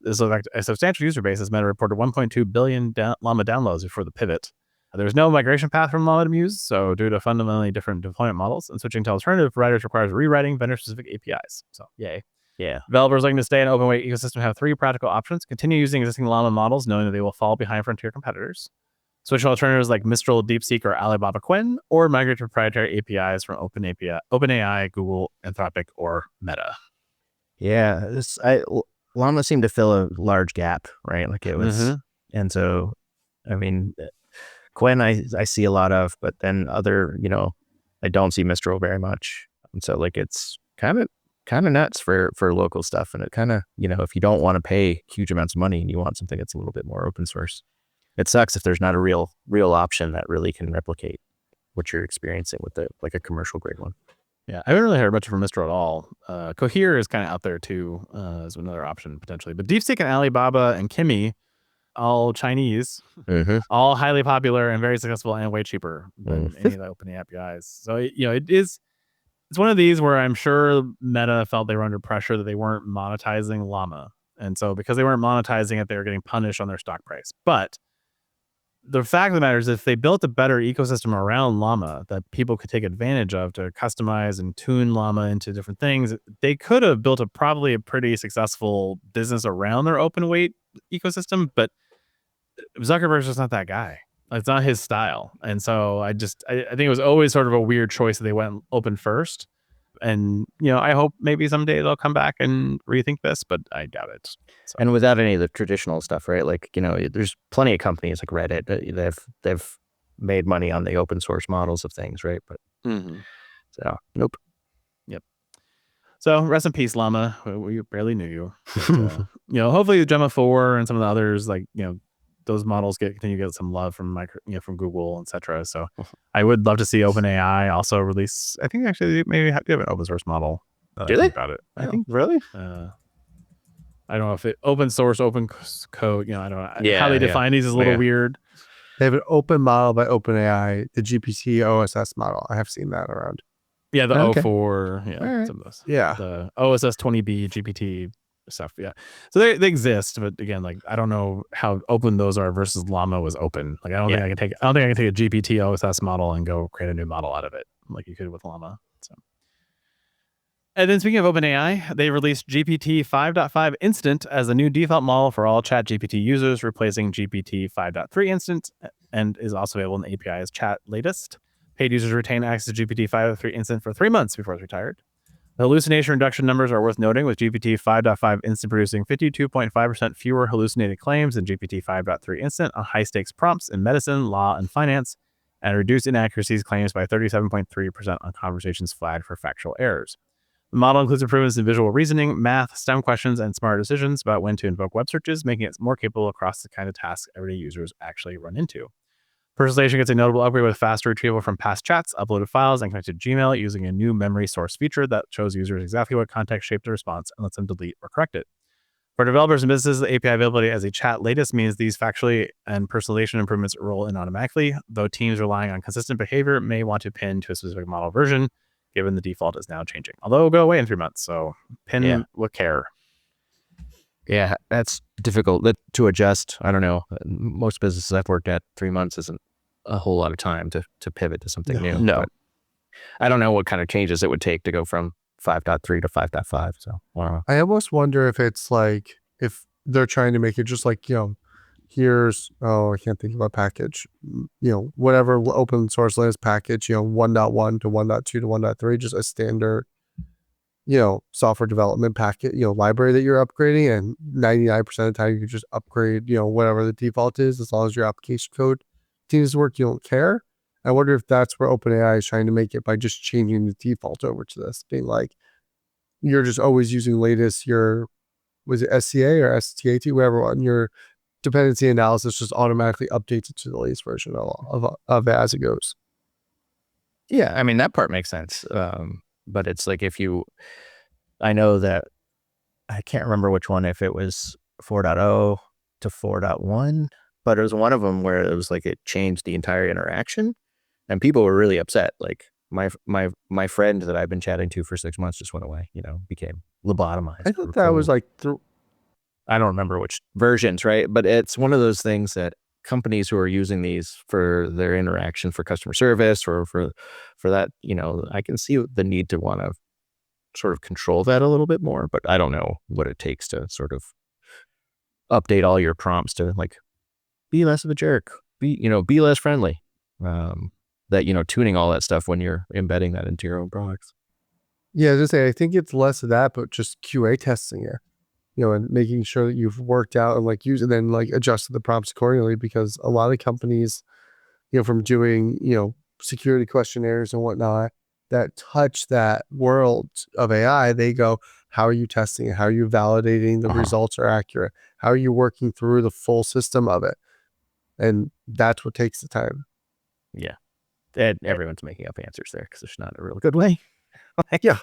This is a substantial user base, as Meta reported 1.2 billion Llama downloads before the pivot. There's no migration path from Llama to Muse, so due to fundamentally different deployment models, and switching to alternative providers requires rewriting vendor-specific APIs. So, yay. Yeah. Developers looking to stay in open weight ecosystem have three practical options. Continue using existing Llama models, knowing that they will fall behind frontier competitors. Switch to alternatives like Mistral, DeepSeek, or Alibaba Quinn, or migrate to proprietary APIs from OpenAI, Google, Anthropic, or Meta. Yeah. Llama seemed to fill a large gap, right? Like it was, and so, I mean, Quinn I see a lot of, but then other, I don't see Mistral very much, and so like it's kind of nuts for local stuff, and it kind of, if you don't want to pay huge amounts of money and you want something that's a little bit more open source, it sucks if there's not a real option that really can replicate what you're experiencing with a commercial grade one. Yeah, I haven't really heard much from Mistral at all. Cohere is kind of out there too, as another option potentially. But DeepSeek and Alibaba and Kimi, all Chinese, all highly popular and very successful and way cheaper than any of the OpenAI APIs. So it's one of these where I'm sure Meta felt they were under pressure that they weren't monetizing Llama, and so because they weren't monetizing it, they were getting punished on their stock price. But the fact of the matter is, if they built a better ecosystem around Llama that people could take advantage of to customize and tune Llama into different things, they could have built probably a pretty successful business around their open weight ecosystem. But Zuckerberg's just not that guy. It's not his style. And so I think it was always sort of a weird choice that they went open first. And, I hope maybe someday they'll come back and rethink this, but I doubt it. So. And without any of the traditional stuff, right? Like, there's plenty of companies like Reddit, they've made money on the open source models of things, right? But so, nope. Yep. So rest in peace, Llama. We barely knew you. But, hopefully the Gemma 4 and some of the others, like, those models continue to get some love from from Google, etc. So I would love to see OpenAI also release. I think actually maybe do have an open source model. Do they? About it? I think really. I don't know if it open source, open code. I don't know how they define these is a little weird. They have an open model by OpenAI, the GPT OSS model. I have seen that around. Yeah, the O4. Yeah, right. some of those. Yeah, the OSS 20B GPT. Stuff, yeah. So they exist, but again, like I don't know how open those are versus Llama was open. Like I don't think I can take a GPT OSS model and go create a new model out of it like you could with Llama. So, and then speaking of OpenAI, they released GPT 5.5 Instant as a new default model for all ChatGPT users, replacing GPT 5.3 Instant, and is also available in the API as Chat Latest. Paid users retain access to GPT 5.3 Instant for 3 months before it's retired. The hallucination reduction numbers are worth noting, with GPT 5.5 Instant producing 52.5% fewer hallucinated claims than GPT 5.3 Instant on high-stakes prompts in medicine, law, and finance, and reduced inaccuracies claims by 37.3% on conversations flagged for factual errors. The model includes improvements in visual reasoning, math, STEM questions, and smart decisions about when to invoke web searches, making it more capable across the kind of tasks everyday users actually run into. Personalization gets a notable upgrade with faster retrieval from past chats, uploaded files, and connected to Gmail using a new memory source feature that shows users exactly what context shaped the response and lets them delete or correct it. For developers and businesses, the API availability as a chat latest means these factually and personalization improvements roll in automatically, though teams relying on consistent behavior may want to pin to a specific model version, given the default is now changing. Although it'll go away in 3 months, so pin with care. Yeah, that's difficult to adjust. I don't know. Most businesses I've worked at, 3 months isn't a whole lot of time to pivot to something new. No. But I don't know what kind of changes it would take to go from 5.3 to 5.5. So I don't know. I almost wonder if it's like, if they're trying to make it just like, here's, I can't think of a package, whatever open source latest package, 1.1 to 1.2 to 1.3, just a standard, software development packet, library that you're upgrading, and 99% of the time you can just upgrade, whatever the default is, as long as your application code continues to work, you don't care. I wonder if that's where OpenAI is trying to make it, by just changing the default over to this, being like, you're just always using latest, was it SCA or STAT, whatever one, your dependency analysis just automatically updates it to the latest version of it as it goes. Yeah, I mean, that part makes sense. But it's like, I know that, I can't remember which one, if it was 4.0 to 4.1, but it was one of them where it was like, it changed the entire interaction and people were really upset. Like my friend that I've been chatting to for 6 months just went away, became lobotomized. I thought that was like, I don't remember which versions, right? But it's one of those things that companies who are using these for their interaction, for customer service, or for that, I can see the need to want to sort of control that a little bit more, but I don't know what it takes to sort of update all your prompts to like, be less of a jerk, be less friendly, that, tuning all that stuff when you're embedding that into your own products. Yeah, just say, I think it's less of that, but just QA testing it, and making sure that you've worked out and like use and then like adjusted the prompts accordingly, because a lot of companies, from doing, security questionnaires and whatnot that touch that world of AI, they go, how are you testing it? How are you validating the results are accurate? How are you working through the full system of it? And that's what takes the time. Yeah. And everyone's making up answers there because there's not a real good way. Yeah.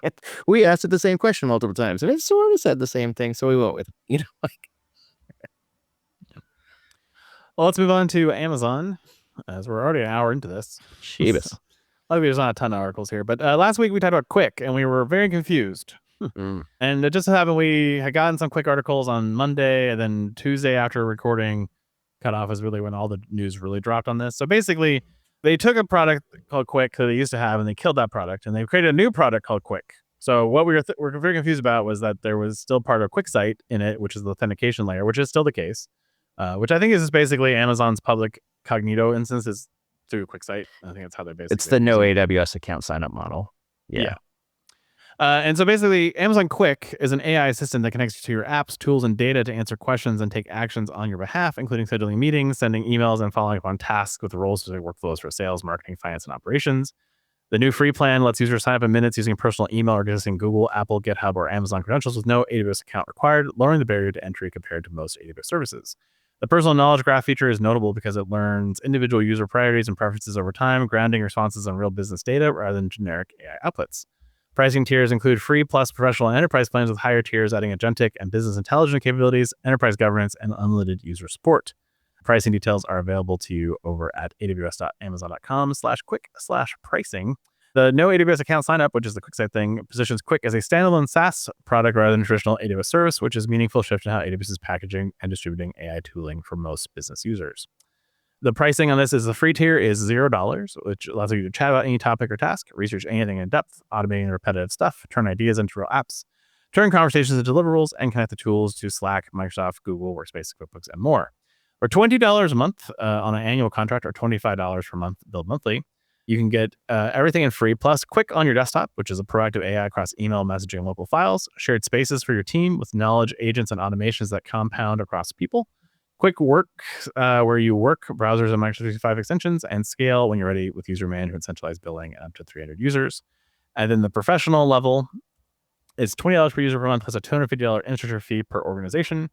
We asked it the same question multiple times and it sort of said the same thing. So we went with, Well, let's move on to Amazon, as we're already an hour into this. Sheebus. Luckily, there's not a ton of articles here, but last week we talked about Quick, and we were very confused. And it just so happened we had gotten some Quick articles on Monday, and then Tuesday after recording cutoff is really when all the news really dropped on this. So basically, they took a product called Quick that they used to have, and they killed that product, and they created a new product called Quick. So what we were very confused about was that there was still part of QuickSight in it, which is the authentication layer, which is still the case, which I think is just basically Amazon's public Cognito instance is through QuickSight. I think that's how they basically. It's the no AWS account sign up model. Yeah. And so basically, Amazon Quick is an AI assistant that connects to your apps, tools, and data to answer questions and take actions on your behalf, including scheduling meetings, sending emails, and following up on tasks with role-specific workflows for sales, marketing, finance, and operations. The new free plan lets users sign up in minutes using personal email or existing Google, Apple, GitHub, or Amazon credentials with no AWS account required, lowering the barrier to entry compared to most AWS services. The personal knowledge graph feature is notable because it learns individual user priorities and preferences over time, grounding responses on real business data rather than generic AI outputs. Pricing tiers include free plus professional and enterprise plans, with higher tiers adding agentic and business intelligence capabilities, enterprise governance, and unlimited user support. Pricing details are available to you over at aws.amazon.com/quick/pricing. The no AWS account sign up, which is the QuickSight thing, positions Quick as a standalone SaaS product rather than a traditional AWS service, which is a meaningful shift in how AWS is packaging and distributing AI tooling for most business users. The pricing on this is the free tier is $0, which allows you to chat about any topic or task, research anything in depth, automating repetitive stuff, turn ideas into real apps, turn conversations into deliverables, and connect the tools to Slack, Microsoft, Google, Workspace, QuickBooks, and more. For $20 a month on an annual contract, or $25 per month billed monthly, you can get everything in free, plus Quick on your desktop, which is a proactive AI across email, messaging, and local files, shared spaces for your team with knowledge agents and automations that compound across people, Quick Work, where you work, browsers and Microsoft 365 extensions, and scale when you're ready with user management, centralized billing, and up to 300 users. And then the professional level is $20 per user per month, plus a $250 infrastructure fee per organization.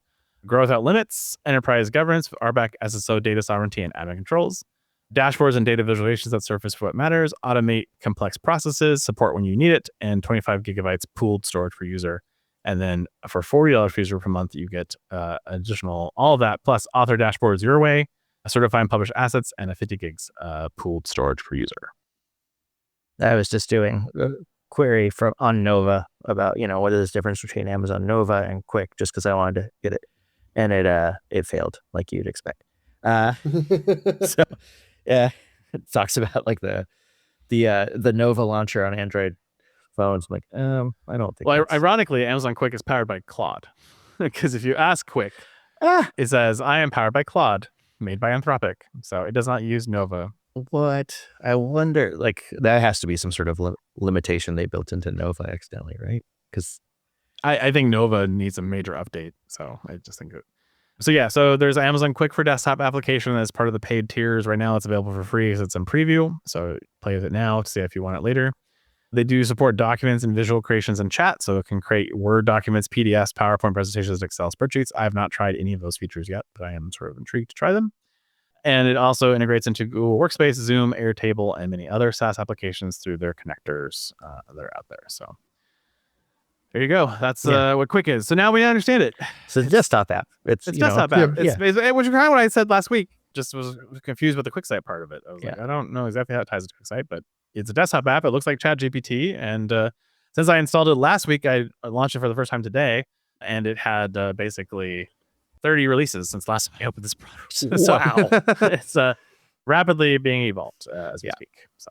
Grow without limits, enterprise governance, RBAC, SSO, data sovereignty, and admin controls. Dashboards and data visualizations that surface for what matters, automate complex processes, support when you need it, and 25 gigabytes pooled storage per user. And then for $40 per user per month, you get additional, all of that, plus author dashboards your way, certify and publish assets, and a 50 gigs pooled storage per user. I was just doing query on Nova about, what is the difference between Amazon Nova and Quick, just because I wanted to get it. And it failed, like you'd expect. So yeah, it talks about like the Nova launcher on Android phones. I'm like, I don't think. Well, ironically, Amazon Quick is powered by Claude, because if you ask Quick, it says, "I am powered by Claude, made by Anthropic." So it does not use Nova. What? I wonder, like, that has to be some sort of limitation they built into Nova accidentally, right? Because I think Nova needs a major update. So I just think so there's Amazon Quick for desktop application as part of the paid tiers. Right now it's available for free because it's in preview. So play with it now to see if you want it later. They do support documents and visual creations and chat. So it can create Word documents, PDFs, PowerPoint presentations, Excel spreadsheets. I have not tried any of those features yet, but I am sort of intrigued to try them. And it also integrates into Google Workspace, Zoom, Airtable, and many other SaaS applications through their connectors that are out there. So there you go. That's what Quick is. So now we understand it. So it's desktop app. It's desktop app. Which is kind of what I said last week. Just was confused with the QuickSight part of it. I was like, I don't know exactly how it ties to QuickSight, but it's a desktop app. It looks like ChatGPT. And since I installed it last week, I launched it for the first time today. And it had basically 30 releases since last time I opened this product. Wow. It's rapidly being evolved as we speak. So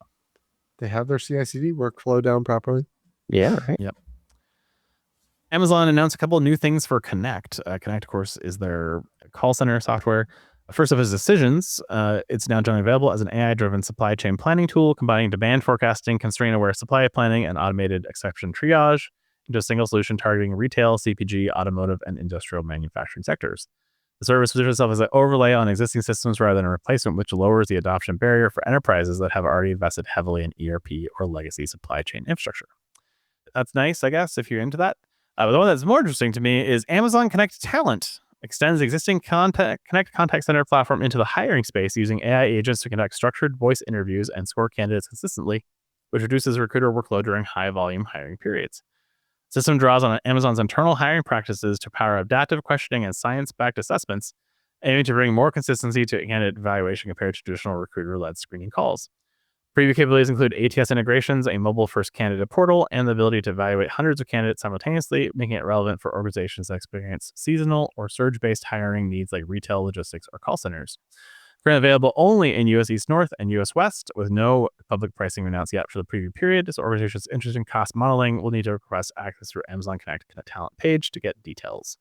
They have their CI/CD workflow down properly. Yeah, right. Yep. Amazon announced a couple of new things for Connect. Connect, of course, is their call center software. First of is Decisions. It's now generally available as an AI-driven supply chain planning tool, combining demand forecasting, constraint-aware supply planning, and automated exception triage into a single solution targeting retail, CPG, automotive, and industrial manufacturing sectors. The service positions itself as an overlay on existing systems rather than a replacement, which lowers the adoption barrier for enterprises that have already invested heavily in ERP or legacy supply chain infrastructure. That's nice, I guess, if you're into that. But the one that's more interesting to me is Amazon Connect Talent extends existing Connect contact center platform into the hiring space using AI agents to conduct structured voice interviews and score candidates consistently, which reduces recruiter workload during high-volume hiring periods. The system draws on Amazon's internal hiring practices to power adaptive questioning and science-backed assessments, aiming to bring more consistency to candidate evaluation compared to traditional recruiter-led screening calls. Preview capabilities include ATS integrations, a mobile-first candidate portal, and the ability to evaluate hundreds of candidates simultaneously, making it relevant for organizations that experience seasonal or surge-based hiring needs like retail, logistics, or call centers. Currently available only in US East North and US West, with no public pricing announced yet for the preview period. So organizations interested in cost modeling will need to request access through Amazon Connect Talent page to get details.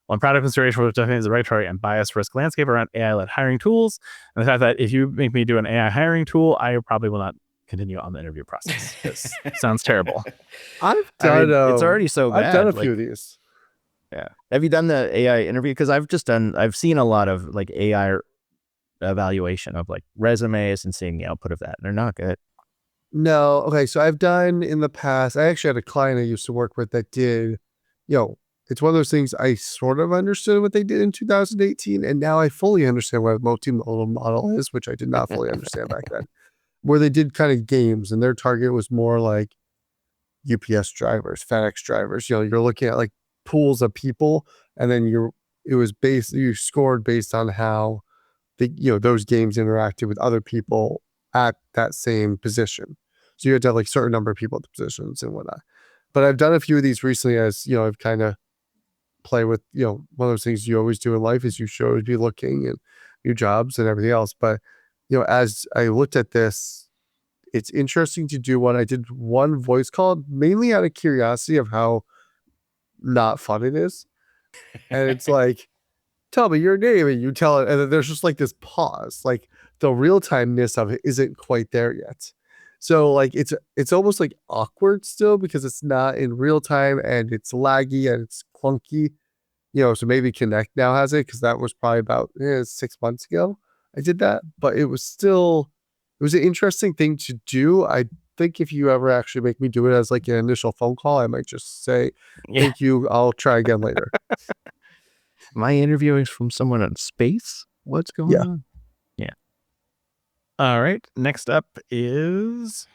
One product consideration was definitely the regulatory and bias risk landscape around AI-led hiring tools, and the fact that if you make me do an AI hiring tool, I probably will not continue on the interview process. This sounds terrible. I've done. It's already so bad. I've done a few of these. Yeah. Have you done the AI interview? Because I've seen a lot of like AI evaluation of like resumes and seeing the output of that. And they're not good. No. Okay. So I've done in the past, I actually had a client I used to work with that did, it's one of those things I sort of understood what they did in 2018. And now I fully understand what a multimodal model is, which I did not fully understand back then, where they did kind of games and their target was more like UPS drivers, FedEx drivers. You're looking at like pools of people and then you scored based on how those games interacted with other people at that same position. So you had to have like certain number of people at the positions and whatnot. But I've done a few of these recently as, I've kind of play with, one of those things you always do in life is you should always be looking and new jobs and everything else. But, as I looked at this, it's interesting to do one. I did one voice call mainly out of curiosity of how not fun it is. And it's like, tell me your name, and you tell it, and then there's just like this pause, like the real-timeness of it isn't quite there yet. So like it's almost like awkward still because it's not in real time and it's laggy and it's clunky, so maybe Connect now has it because that was probably about 6 months ago I did that, but it was an interesting thing to do. I think if you ever actually make me do it as like an initial phone call, I might just say, thank you, I'll try again later. Am I interviewing from someone in space? What's going on? Yeah. All right. Next up is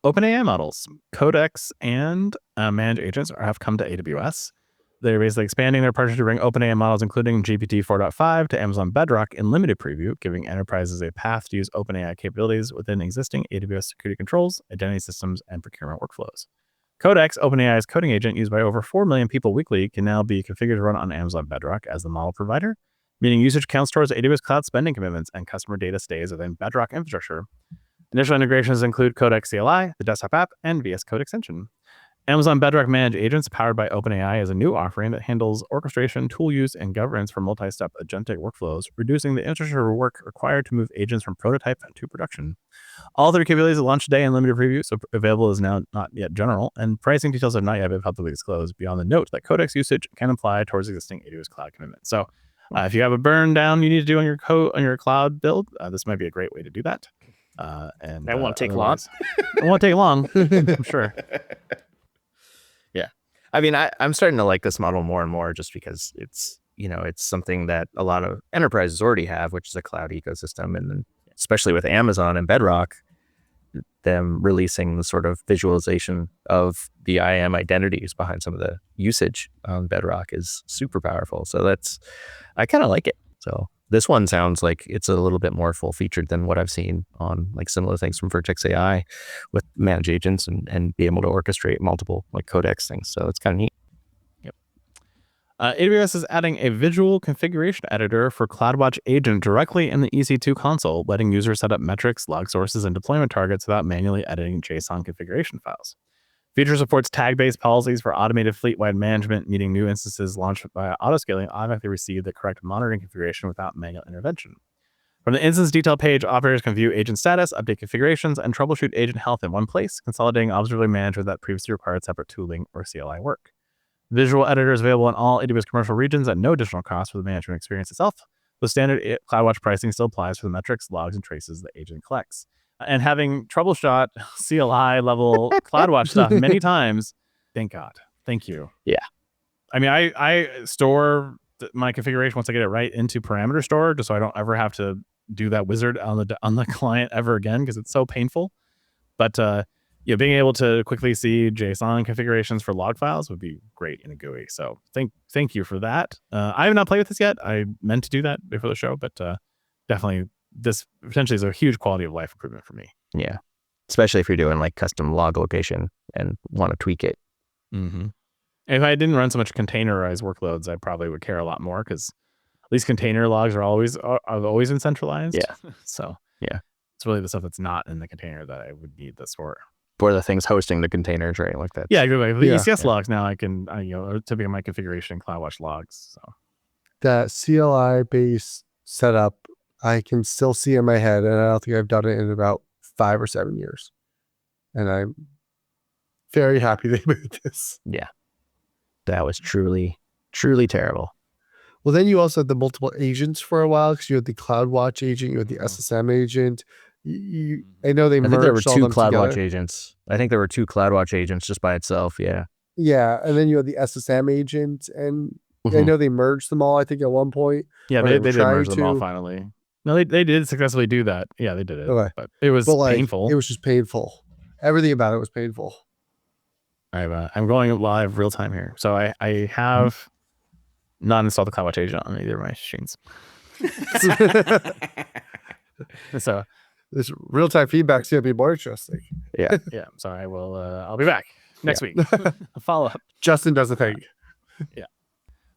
OpenAI models. Codex and managed agents have come to AWS. they're basically expanding their partnership to bring OpenAI models, including GPT 4.5, to Amazon Bedrock in limited preview, giving enterprises a path to use OpenAI capabilities within existing AWS security controls, identity systems, and procurement workflows. Codex, OpenAI's coding agent used by over 4 million people weekly, can now be configured to run on Amazon Bedrock as the model provider, meaning usage counts towards AWS cloud spending commitments and customer data stays within Bedrock infrastructure. Initial integrations include Codex CLI, the desktop app, and VS Code extension. Amazon Bedrock Managed Agents powered by OpenAI is a new offering that handles orchestration, tool use, and governance for multi-step agentic workflows, reducing the infrastructure work required to move agents from prototype to production. All 3 capabilities are launched today in limited preview, so available is now not yet general, and pricing details have not yet been publicly disclosed beyond the note that Codex usage can apply towards existing AWS cloud commitments. So if you have a burn down you need to do on your cloud build, this might be a great way to do that. And That won't take long. It won't take long, I'm sure. Yeah. I mean, I'm starting to like this model more and more just because it's something that a lot of enterprises already have, which is a cloud ecosystem. And then especially with Amazon and Bedrock, them releasing the sort of visualization of the IAM identities behind some of the usage on Bedrock is super powerful. So I kind of like it. So this one sounds like it's a little bit more full featured than what I've seen on like similar things from Vertex AI with managed agents and be able to orchestrate multiple like Codex things. So it's kind of neat. Yep. AWS is adding a visual configuration editor for CloudWatch Agent directly in the EC2 console, letting users set up metrics, log sources, and deployment targets without manually editing JSON configuration files. Feature supports tag-based policies for automated fleet-wide management, meaning new instances launched via autoscaling automatically receive the correct monitoring configuration without manual intervention. From the instance detail page, operators can view agent status, update configurations, and troubleshoot agent health in one place, consolidating observability management that previously required separate tooling or CLI work. Visual editor is available in all AWS commercial regions at no additional cost for the management experience itself. The standard CloudWatch pricing still applies for the metrics, logs, and traces the agent collects. And having troubleshot CLI level CloudWatch stuff many times, thank God. Thank you. Yeah. I mean, I store my configuration once I get it right into parameter store, just so I don't ever have to do that wizard on the client ever again because it's so painful. But being able to quickly see JSON configurations for log files would be great in a GUI. So thank you for that. I have not played with this yet. I meant to do that before the show, but definitely. This potentially is a huge quality of life improvement for me. Yeah. Especially if you're doing like custom log location and want to tweak it. Mm-hmm. If I didn't run so much containerized workloads, I probably would care a lot more because at least container logs are always been centralized. Yeah. So yeah, it's really the stuff that's not in the container that I would need this for. For the things hosting the containers, right? Like that. Yeah, exactly. The ECS logs now I can, typically my configuration CloudWatch logs. So that CLI based setup, I can still see in my head, and I don't think I've done it in about 5 or 7 years. And I'm very happy they moved this. Yeah. That was truly, truly terrible. Well, then you also had the multiple agents for a while because you had the CloudWatch agent, you had the SSM agent. I know they merged there were all 2 them CloudWatch together. agents. I think there were 2 CloudWatch agents just by itself. Yeah. Yeah. And then you had the SSM agent, and I know they merged them all, I think, at one point. Yeah, they did merge them all finally. No, they did successfully do that. Yeah, they did it. Okay. But it was painful. It was just painful. Everything about it was painful. I'm going live real time here. So I have not installed the CloudWatch agent on either of my machines. So this real-time feedback's gonna be more interesting. Yeah. Yeah. So I'll be back next week. A follow-up. Justin does a thing. Yeah.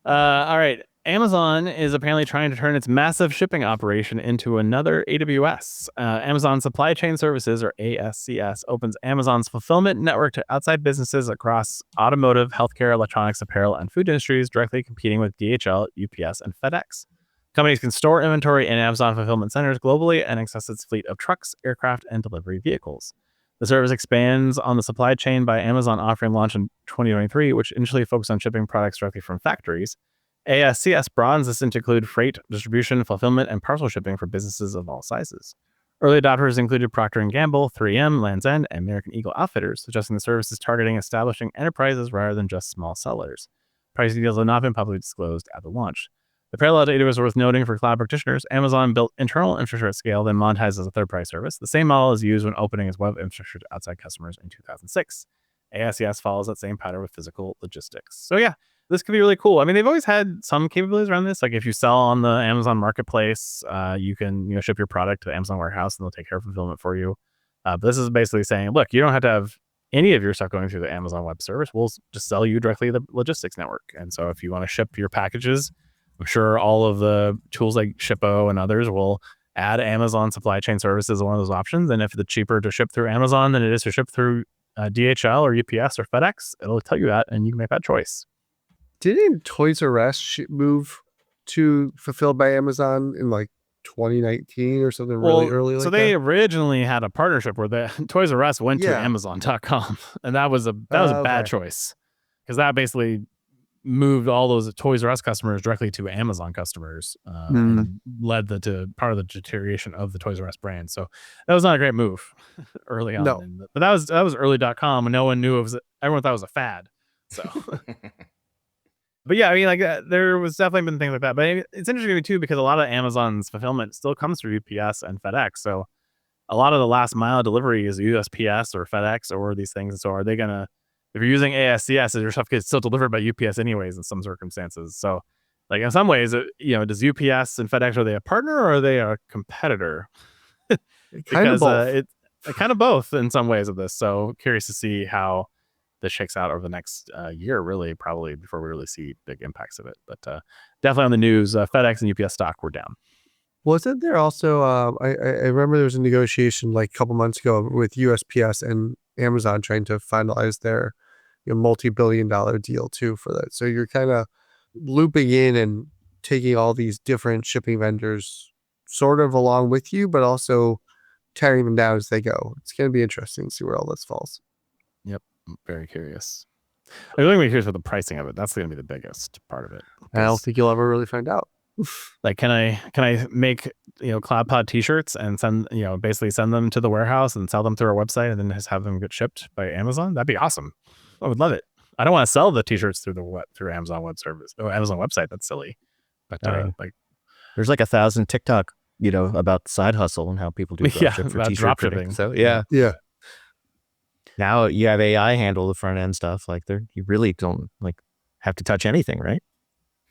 All right. Amazon is apparently trying to turn its massive shipping operation into another AWS. Amazon Supply Chain Services, or ASCS, opens Amazon's fulfillment network to outside businesses across automotive, healthcare, electronics, apparel, and food industries, directly competing with DHL, UPS, and FedEx. Companies can store inventory in Amazon fulfillment centers globally and access its fleet of trucks, aircraft, and delivery vehicles. The service expands on the supply chain by Amazon offering launch in 2023, which initially focused on shipping products directly from factories. ASCS broadens this to include freight, distribution, fulfillment, and parcel shipping for businesses of all sizes. Early adopters included Procter & Gamble, 3M, Land's End, and American Eagle Outfitters, suggesting the service is targeting establishing enterprises rather than just small sellers. Pricing deals have not been publicly disclosed at the launch. The parallel to AWS is worth noting for cloud practitioners. Amazon built internal infrastructure at scale, then monetized as a third-party service. The same model is used when opening its web infrastructure to outside customers in 2006. ASCS follows that same pattern with physical logistics. So yeah, This could be really cool. I mean, they've always had some capabilities around this. Like if you sell on the Amazon Marketplace, you can ship your product to the Amazon warehouse and they'll take care of fulfillment for you. But this is basically saying, look, you don't have to have any of your stuff going through the Amazon Web Service. We'll just sell you directly the logistics network. And so if you want to ship your packages, I'm sure all of the tools like Shippo and others will add Amazon Supply Chain Services as one of those options. And if it's cheaper to ship through Amazon than it is to ship through DHL or UPS or FedEx, it'll tell you that and you can make that choice. Didn't Toys R Us move to fulfilled by Amazon in like 2019 or something really early? So they originally had a partnership where the Toys R Us went to Amazon.com, and that was a bad choice because that basically moved all those Toys R Us customers directly to Amazon customers and led to part of the deterioration of the Toys R Us brand. So that was not a great move early on. No. But that was early.com and no one knew everyone thought it was a fad. So but yeah, I mean, like there was definitely been things like that. But it's interesting to me too because a lot of Amazon's fulfillment still comes through UPS and FedEx. So a lot of the last mile delivery is USPS or FedEx or these things. And so are they gonna, if you're using ASCS, your stuff gets still delivered by UPS anyways in some circumstances. So like in some ways, does UPS and FedEx, are they a partner or are they a competitor? Kind of both. It's kind of both in some ways of this. So curious to see how this shakes out over the next year, really, probably before we really see big impacts of it. But definitely on the news, FedEx and UPS stock were down. Wasn't there also, I remember there was a negotiation like a couple months ago with USPS and Amazon trying to finalize their multi-billion-dollar deal too for that. So you're kind of looping in and taking all these different shipping vendors sort of along with you, but also tearing them down as they go. It's going to be interesting to see where all this falls. Yep. I'm very curious. I'm really curious about the pricing of it. That's going to be the biggest part of it. I don't think you'll ever really find out. Like, can I make CloudPod t-shirts and send basically send them to the warehouse and sell them through our website and then just have them get shipped by Amazon? That'd be awesome. I would love it. I don't want to sell the t-shirts through Amazon Web Service or Amazon website. That's silly. But there's like 1,000 TikTok about side hustle and how people do dropship for t-shirt printing. So yeah. Now you have AI handle the front end stuff. Like you really don't have to touch anything, right?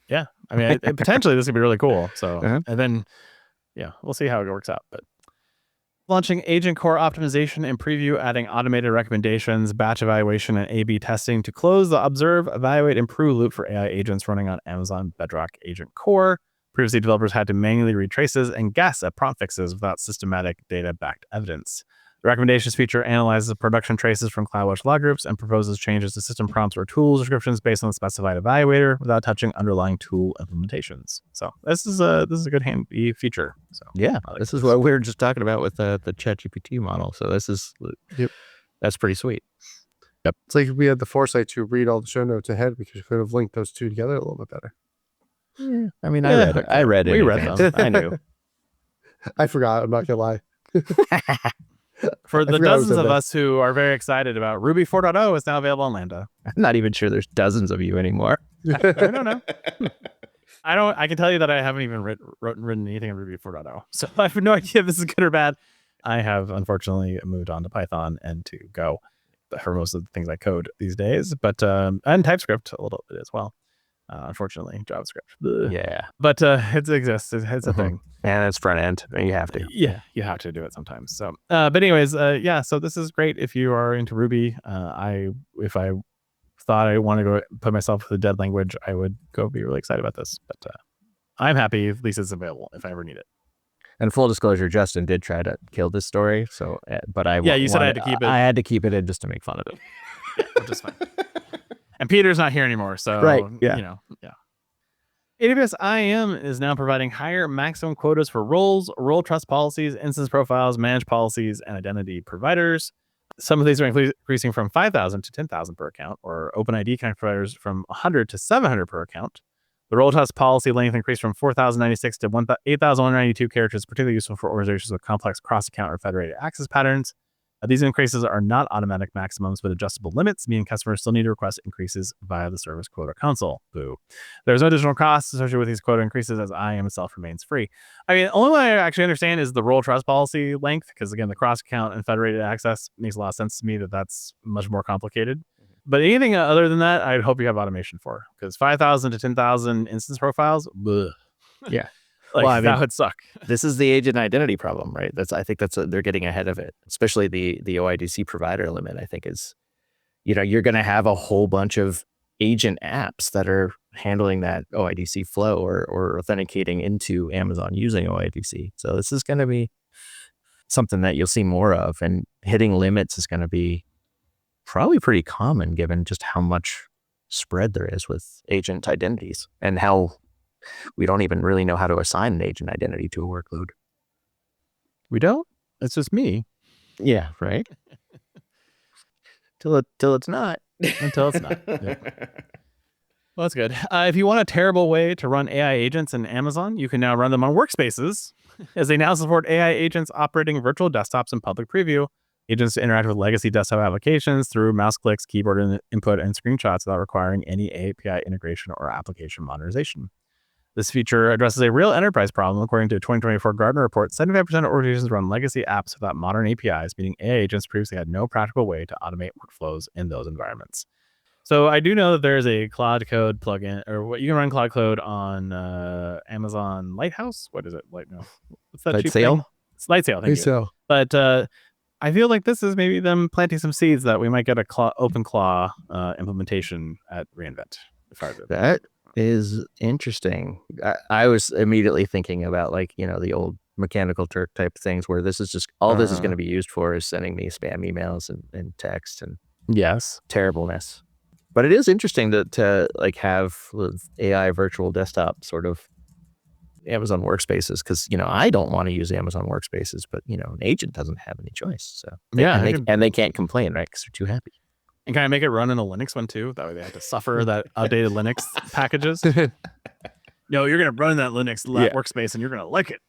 Yeah, I mean, potentially this could be really cool. So, and then, we'll see how it works out. But launching Agent Core optimization and preview, adding automated recommendations, batch evaluation, and A/B testing to close the observe, evaluate, improve loop for AI agents running on Amazon Bedrock Agent Core. Previously, developers had to manually read traces and guess at prompt fixes without systematic data-backed evidence. The recommendations feature analyzes production traces from CloudWatch log groups and proposes changes to system prompts or tool descriptions based on the specified evaluator without touching underlying tool implementations. So this is a good handy feature. So this is what we were just talking about with the ChatGPT model. So this is that's pretty sweet. Yep, it's like if we had the foresight to read all the show notes ahead, we could have linked those two together a little bit better. Yeah, I mean, I read it. We read them. I knew. I forgot. I'm not gonna lie. For the dozens of us who are very excited about Ruby 4.0 is now available on Lambda. I'm not even sure there's dozens of you anymore. I don't know. I can tell you that I haven't even written anything in Ruby 4.0. So I have no idea if this is good or bad. I have unfortunately moved on to Python and to Go for most of the things I code these days, but and TypeScript a little bit as well. Unfortunately, JavaScript. Ugh. Yeah. But it exists. It's a thing. And it's front end. You have to. Yeah, you have to do it sometimes. So, but anyways, so this is great if you are into Ruby. If I thought I want to go put myself with a dead language, I would go be really excited about this. But I'm happy at least it's available if I ever need it. And full disclosure, Justin did try to kill this story. So, but you said I had to keep it. I had to keep it in just to make fun of it. Which is fine. And Peter's not here anymore, so AWS IAM is now providing higher maximum quotas for roles, role trust policies, instance profiles, managed policies, and identity providers. Some of these are increasing from 5,000 to 10,000 per account, or OpenID connect providers from 100 to 700 per account. The role trust policy length increased from 4,096 to 8,192 characters, particularly useful for organizations with complex cross-account or federated access patterns. These increases are not automatic maximums, but adjustable limits, meaning customers still need to request increases via the service quota console. Boo. There's no additional costs associated with these quota increases as IAM itself remains free. I mean, the only way I actually understand is the role trust policy length, because again, the cross account and federated access makes a lot of sense to me that's much more complicated. But anything other than that, I'd hope you have automation for, because 5,000 to 10,000 instance profiles, bleh. Yeah. Like, Well, I mean, that would suck. This is the agent identity problem, right? I think they're getting ahead of it, especially the OIDC provider limit. I think is, you're going to have a whole bunch of agent apps that are handling that OIDC flow or authenticating into Amazon using OIDC. So this is going to be something that you'll see more of, and hitting limits is going to be probably pretty common given just how much spread there is with agent identities and how we don't even really know how to assign an agent identity to a workload. We don't? It's just me. Yeah, right. Till it's not. Until it's not. Yeah. Well, that's good. If you want a terrible way to run AI agents in Amazon, you can now run them on workspaces, as they now support AI agents operating virtual desktops in public preview. Agents interact with legacy desktop applications through mouse clicks, keyboard input, and screenshots without requiring any API integration or application modernization. This feature addresses a real enterprise problem. According to a 2024 Gartner report, 75% of organizations run legacy apps without modern APIs, meaning AI agents previously had no practical way to automate workflows in those environments. So I do know that there's a Cloud Code plugin, or what you can run Cloud Code on Amazon Lighthouse. What is it? What's that? Lightsail? It's Lightsail. Thank you. So But I feel like this is maybe them planting some seeds that we might get a OpenClaw implementation at reInvent. That is interesting. I was immediately thinking about the old Mechanical Turk type things where this is just all this is going to be used for is sending me spam emails and text and yes, terribleness. But it is interesting to have AI virtual desktop sort of Amazon workspaces, because I don't want to use Amazon workspaces, but an agent doesn't have any choice. So they can't complain, right? Because they're too happy. And can I make it run in a Linux one too? That way they have to suffer that outdated Linux packages. No, you're going to run in that Linux workspace and you're going to like it.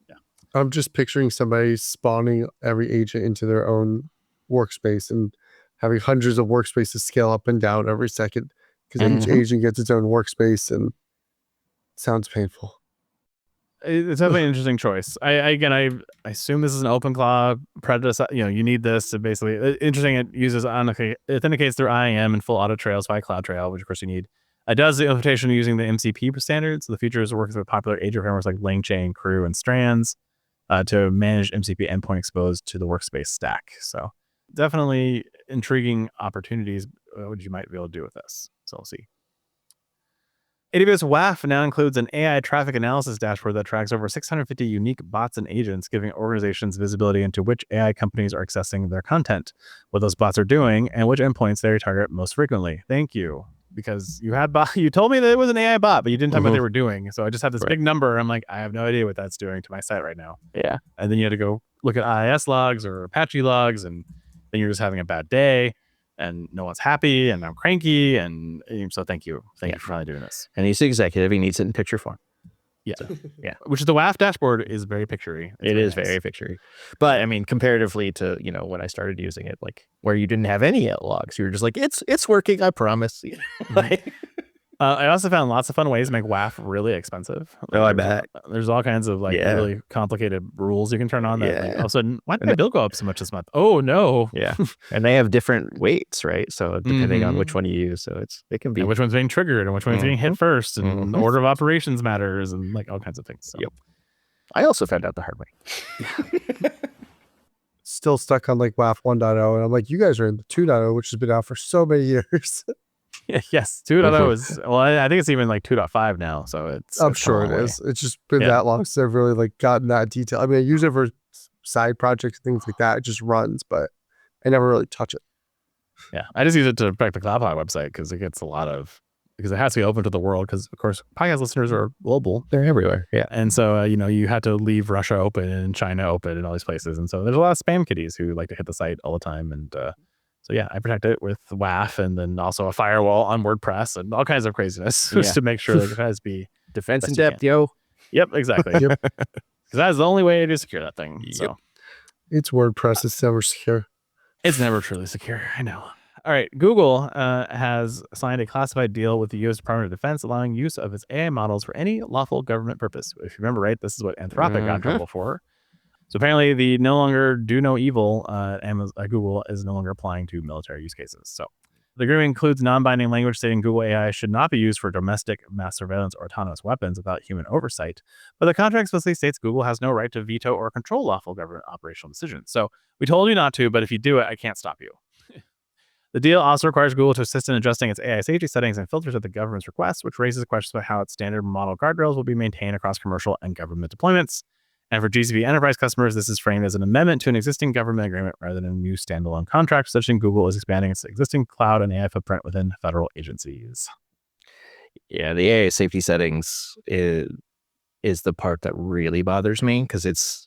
Yeah. I'm just picturing somebody spawning every agent into their own workspace and having hundreds of workspaces scale up and down every second, because each agent gets its own workspace, and it sounds painful. It's definitely an interesting choice. I assume this is an OpenClaw predecessor. You need this to basically interesting. It authenticates through IAM and full audit trails via CloudTrail, which of course you need. It does the implementation using the MCP standards. So the features works with popular agent frameworks like LangChain, Crew, and Strands to manage MCP endpoint exposed to the workspace stack. So definitely intriguing opportunities what you might be able to do with this. So we'll see. AWS WAF now includes an AI traffic analysis dashboard that tracks over 650 unique bots and agents, giving organizations visibility into which AI companies are accessing their content, what those bots are doing, and which endpoints they target most frequently. Thank you. Because you told me that it was an AI bot, but you didn't tell me what they were doing. So I just have this big number. I'm like, I have no idea what that's doing to my site right now. Yeah. And then you had to go look at IIS logs or Apache logs, and then you're just having a bad day. And no one's happy, and I'm cranky, and so thank you for finally doing this. And he's the executive; he needs it in picture form. Yeah, so, yeah. Which is the WAF dashboard is very picturey. It is very picturey, but I mean, comparatively to when I started using it, where you didn't have any logs, you were just like, it's working, I promise. I also found lots of fun ways to make WAF really expensive. I bet. There's all kinds of really complicated rules you can turn on that all of a sudden, why did my bill go up so much this month? Oh no. Yeah. And they have different weights, right? So depending on which one you use, so it can be. And which one's being triggered and which one's being hit first, and the order of operations matters, and all kinds of things. So. Yep. I also found out the hard way. Still stuck on WAF 1.0, and I'm like, you guys are in the 2.0, which has been out for so many years. Yes, 2.0 is, well, I think it's even 2.5 now, so I'm sure it is. It's just been that long since I've really gotten that detail. I mean, I use it for side projects, things like that. It just runs, but I never really touch it. Yeah, I just use it to protect the CloudPod website because it gets because it has to be open to the world, because of course podcast listeners are global. They're everywhere. Yeah. And so, you had to leave Russia open and China open and all these places. And so there's a lot of spam kiddies who like to hit the site all the time. And so yeah, I protect it with WAF and then also a firewall on WordPress and all kinds of craziness just to make sure that it has to be defense in depth, yo. Yep, exactly. Because that's the only way to secure that thing. Yep. So it's WordPress. It's never secure. It's never truly secure. I know. All right. Google has signed a classified deal with the U.S. Department of Defense, allowing use of its AI models for any lawful government purpose. If you remember, right, this is what Anthropic got in trouble for. So apparently the no longer do no evil Google is no longer applying to military use cases. So The agreement includes non-binding language stating Google AI should not be used for domestic mass surveillance or autonomous weapons without human oversight. But the contract explicitly states Google has no right to veto or control lawful government operational decisions. So we told you not to, but if you do it, I can't stop you. The deal also requires Google to assist in adjusting its AI safety settings and filters at the government's request, which raises questions about how its standard model guardrails will be maintained across commercial and government deployments. And for GCP enterprise customers, this is framed as an amendment to an existing government agreement rather than a new standalone contract, such as Google is expanding its existing cloud and AI footprint within federal agencies. Yeah, the AI safety settings is the part that really bothers me, because it's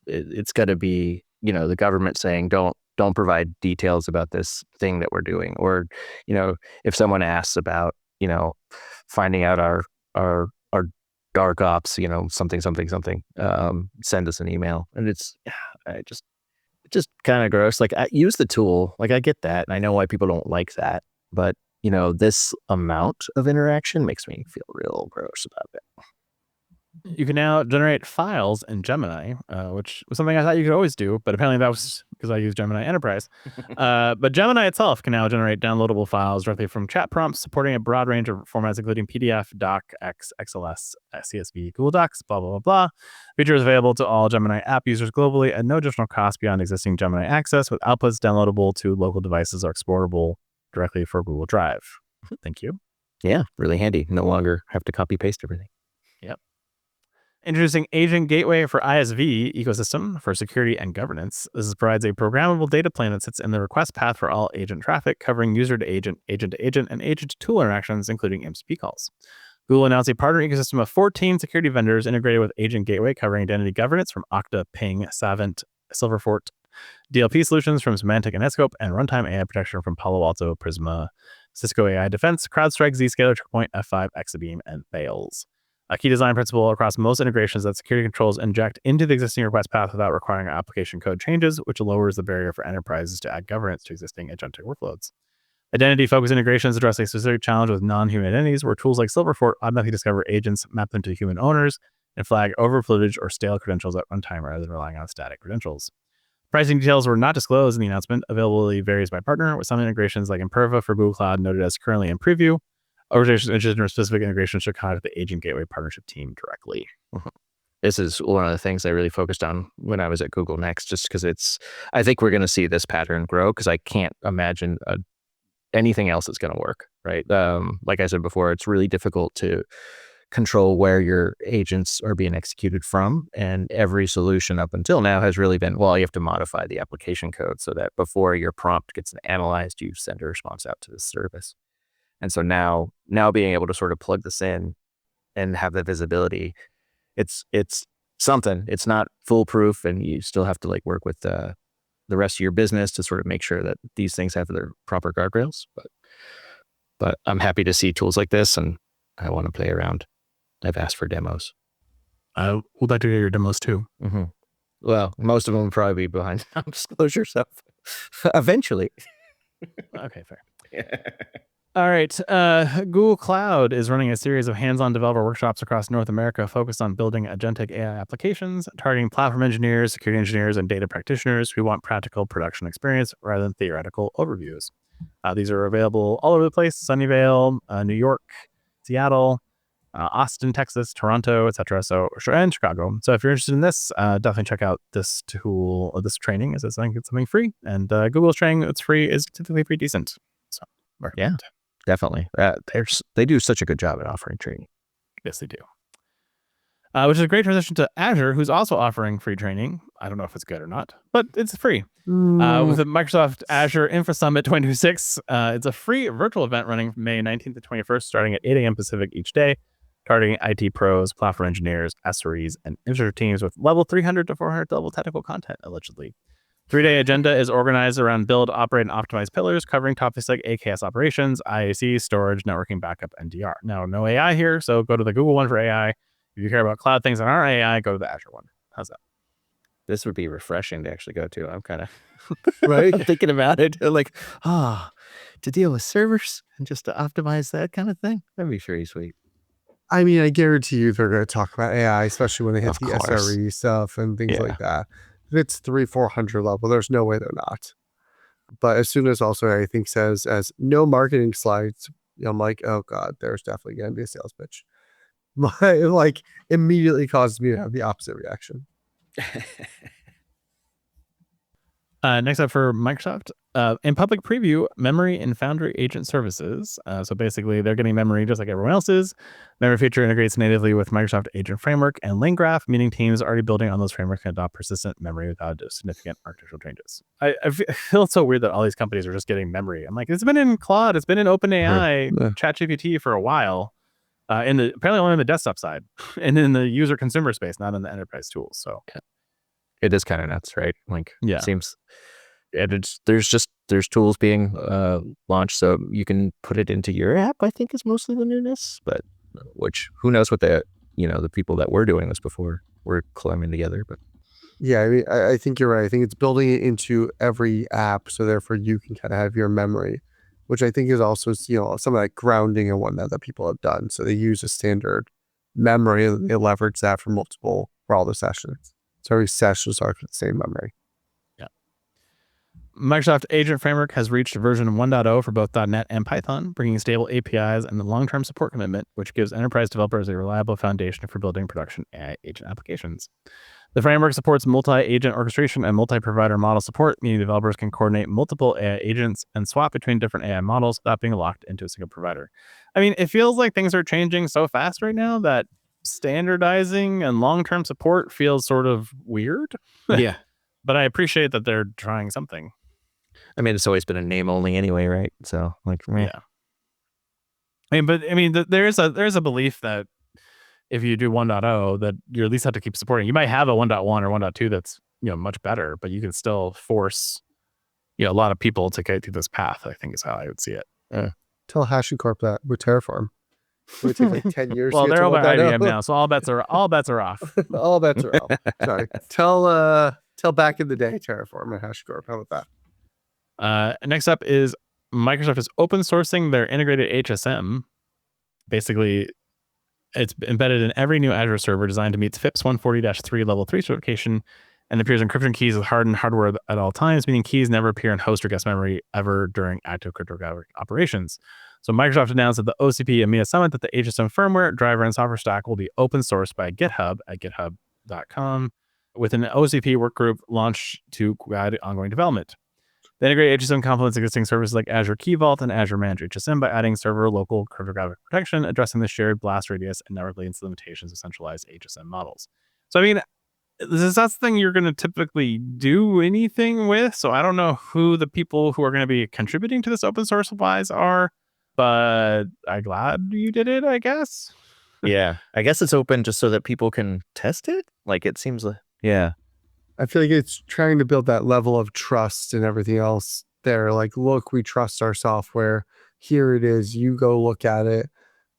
got to be, the government saying don't provide details about this thing that we're doing, or if someone asks about finding out our dark ops, something, send us an email. And it's just kind of gross. Like, use the tool. Like, I get that, and I know why people don't like that, but this amount of interaction makes me feel real gross about it. You can now generate files in Gemini, which was something I thought you could always do, but apparently that was because I use Gemini Enterprise. But Gemini itself can now generate downloadable files directly from chat prompts, supporting a broad range of formats, including PDF, DocX, XLS, CSV, Google Docs, blah, blah, blah, blah. Features available to all Gemini app users globally at no additional cost beyond existing Gemini access, with outputs downloadable to local devices or exportable directly for Google Drive. Thank you. Yeah, really handy. No longer have to copy paste everything. Yep. Introducing Agent Gateway for ISV ecosystem for security and governance. This provides a programmable data plane that sits in the request path for all agent traffic, covering user to agent, agent to agent, and agent to tool interactions, including MCP calls. Google announced a partner ecosystem of 14 security vendors integrated with Agent Gateway, covering identity governance from Okta, Ping, Savant, Silverfort, DLP solutions from Symantec and Netscope, and runtime AI protection from Palo Alto, Prisma, Cisco AI Defense, CrowdStrike, Zscaler, Checkpoint, F5, Exabeam, and Thales. A key design principle across most integrations that security controls inject into the existing request path without requiring application code changes, which lowers the barrier for enterprises to add governance to existing agentic workloads. Identity-focused integrations address a specific challenge with non-human identities, where tools like Silverfort automatically discover agents, map them to human owners, and flag overfootage or stale credentials at runtime rather than relying on static credentials. Pricing details were not disclosed in the announcement. Availability varies by partner, with some integrations like Imperva for Google Cloud noted as currently in preview. Organizations interested in specific integrations should contact the Agent Gateway partnership team directly. This is one of the things I really focused on when I was at Google Next, just because I think we're going to see this pattern grow, because I can't imagine anything else that's going to work, right? Like I said before, it's really difficult to control where your agents are being executed from. And every solution up until now has really been, well, you have to modify the application code so that before your prompt gets analyzed, you send a response out to the service. And so now being able to sort of plug this in and have the visibility, it's something. It's not foolproof, and you still have to work with the rest of your business to sort of make sure that these things have their proper guardrails. But I'm happy to see tools like this, and I want to play around. I've asked for demos. I would like to hear your demos too. Mm-hmm. Well, most of them will probably be behind non-disclosure stuff. Eventually. Okay, fair. All right. Google Cloud is running a series of hands-on developer workshops across North America focused on building agentic AI applications, targeting platform engineers, security engineers, and data practitioners who want practical production experience rather than theoretical overviews. These are available all over the place: Sunnyvale, New York, Seattle, Austin, Texas, Toronto, etc. And Chicago. So if you're interested in this, definitely check out this tool or this training. As it's something free, and Google's training that's free is typically pretty decent. So recommend. Yeah. Definitely. They do such a good job at offering training. Yes, they do. Which is a great transition to Azure, who's also offering free training. I don't know if it's good or not, but it's free. With the Microsoft Azure Infra Summit 2026, it's a free virtual event running from May 19th to 21st, starting at 8 a.m. Pacific each day, targeting IT pros, platform engineers, SREs, and infrastructure teams with level 300 to 400 level technical content, allegedly. 3-day agenda is organized around build, operate, and optimize pillars, covering topics like AKS operations, IAC, storage, networking, backup, and DR. Now, no AI here, so go to the Google one for AI. If you care about cloud things on our AI, go to the Azure one. How's that? This would be refreshing to actually go to. I'm kind of right thinking about it. Like, to deal with servers and just to optimize that kind of thing. That'd be pretty sweet. I mean, I guarantee you they're going to talk about AI, especially when they hit Of the course. SRE stuff and things like that. If it's 300-400 level, there's no way they're not. But as soon as also I think says as no marketing slides, I'm like, oh God, there's definitely going to be a sales pitch. It like immediately causes me to have the opposite reaction. Next up for Microsoft, in public preview, Memory and Foundry agent services. So basically, they're getting Memory just like everyone else is. Memory feature integrates natively with Microsoft Agent Framework and LangGraph, meaning teams already building on those frameworks can adopt persistent memory without significant architectural changes. I feel so weird that all these companies are just getting Memory. I'm like, it's been in Claude, it's been in OpenAI, ChatGPT for a while. Apparently only on the desktop side, and in the user consumer space, not in the enterprise tools. So. It is kind of nuts, right? Like, yeah, it seems, there's tools being launched, so you can put it into your app. I think is mostly the newness, but who knows what the people that were doing this before were climbing together. But yeah, I mean, I think you're right. I think it's building it into every app, so therefore you can kind of have your memory, which I think is also some of that grounding and whatnot that people have done. So they use a standard memory and they leverage that for all the sessions. So every session starts with the same memory. Yeah. Microsoft Agent Framework has reached version 1.0 for both .NET and Python, bringing stable APIs and the long-term support commitment, which gives enterprise developers a reliable foundation for building production AI agent applications. The framework supports multi-agent orchestration and multi-provider model support, meaning developers can coordinate multiple AI agents and swap between different AI models without being locked into a single provider. I mean, it feels like things are changing so fast right now that standardizing and long-term support feels sort of weird. Yeah. But I appreciate that they're trying something. I mean, it's always been a name only anyway, right? So like, yeah. There is a belief that if you do 1.0 that you at least have to keep supporting. You might have a 1.1 or 1.2 that's much better, but you can still force a lot of people to get through this path, I think is how I would see it. Tell HashiCorp that with Terraform. It would take like 10 years. Well, they're over at IBM now, so all bets are off. All bets are off. Sorry. Tell back in the day Terraform and HashiCorp. How about that? Next up is Microsoft is open sourcing their integrated HSM. Basically, it's embedded in every new Azure server designed to meet FIPS 140-3 level 3 certification, and appears encryption keys with hardened hardware at all times, meaning keys never appear in host or guest memory ever during active cryptographic operations. So Microsoft announced at the OCP EMEA Summit that the HSM firmware, driver, and software stack will be open sourced by GitHub at github.com with an OCP workgroup launched to guide ongoing development. The integrated HSM complements existing services like Azure Key Vault and Azure Managed HSM by adding server local cryptographic protection, addressing the shared blast radius and network latency limitations of centralized HSM models. So, I mean, that's the thing you're going to typically do anything with. So I don't know who the people who are going to be contributing to this open source wise are, but I'm glad you did it, I guess. Yeah. I guess it's open just so that people can test it. Like, it seems like, yeah. I feel like it's trying to build that level of trust and everything else there. Like, look, we trust our software. Here it is. You go look at it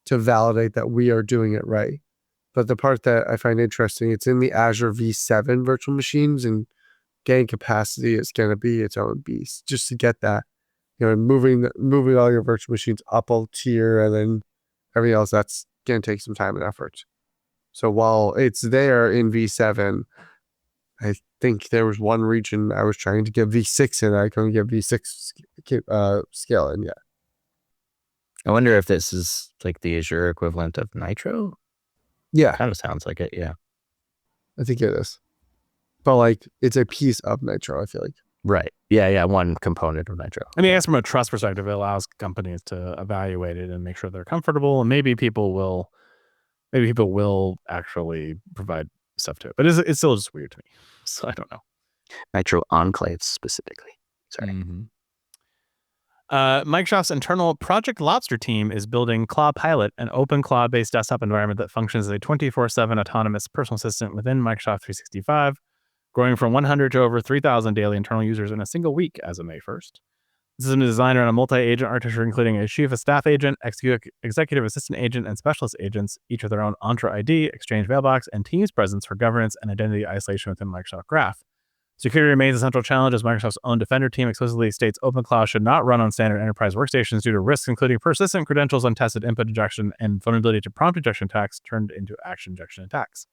to validate that we are doing it right. But the part that I find interesting, it's in the Azure V7 virtual machines, and getting capacity is going to be its own beast. Just to get that, moving all your virtual machines up a tier and then everything else, that's going to take some time and effort. So while it's there in V7, I think there was one region I was trying to get V6 in. I couldn't get V6 scale in yet. I wonder if this is like the Azure equivalent of Nitro. Yeah. Kind of sounds like it, yeah. I think it is. But like, it's a piece of Nitro, I feel like. Right. Yeah, one component of Nitro. I mean, I guess from a trust perspective, it allows companies to evaluate it and make sure they're comfortable, and maybe people will actually provide stuff to it. But it's still just weird to me. So I don't know. Nitro enclaves specifically. Sorry. Mm-hmm. Microsoft's internal Project Lobster team is building Claw Pilot, an OpenClaw-based desktop environment that functions as a 24/7 autonomous personal assistant within Microsoft 365, growing from 100 to over 3,000 daily internal users in a single week as of May 1st. The system is designed around a multi-agent architecture, including a chief of staff agent, executive assistant agent, and specialist agents, each with their own Entra ID, Exchange mailbox, and Teams presence for governance and identity isolation within Microsoft Graph. Security remains a central challenge as Microsoft's own Defender team explicitly states OpenClaw should not run on standard enterprise workstations due to risks including persistent credentials, untested input injection, and vulnerability to prompt injection attacks turned into action injection attacks.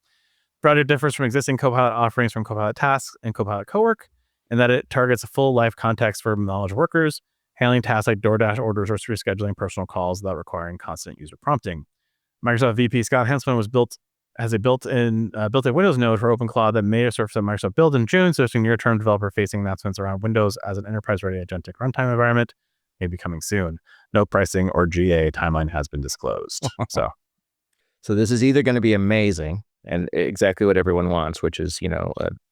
The project differs from existing Copilot offerings from Copilot Tasks and Copilot Cowork and that it targets a full life context for knowledge workers, handling tasks like DoorDash orders or rescheduling personal calls without requiring constant user prompting. Microsoft VP Scott Hanselman has a built-in Windows node for OpenClaw that may have surfaced on Microsoft Build in June, suggesting near-term developer-facing announcements around Windows as an enterprise-ready agentic runtime environment may be coming soon. No pricing or GA timeline has been disclosed. So this is either going to be amazing and exactly what everyone wants, which is,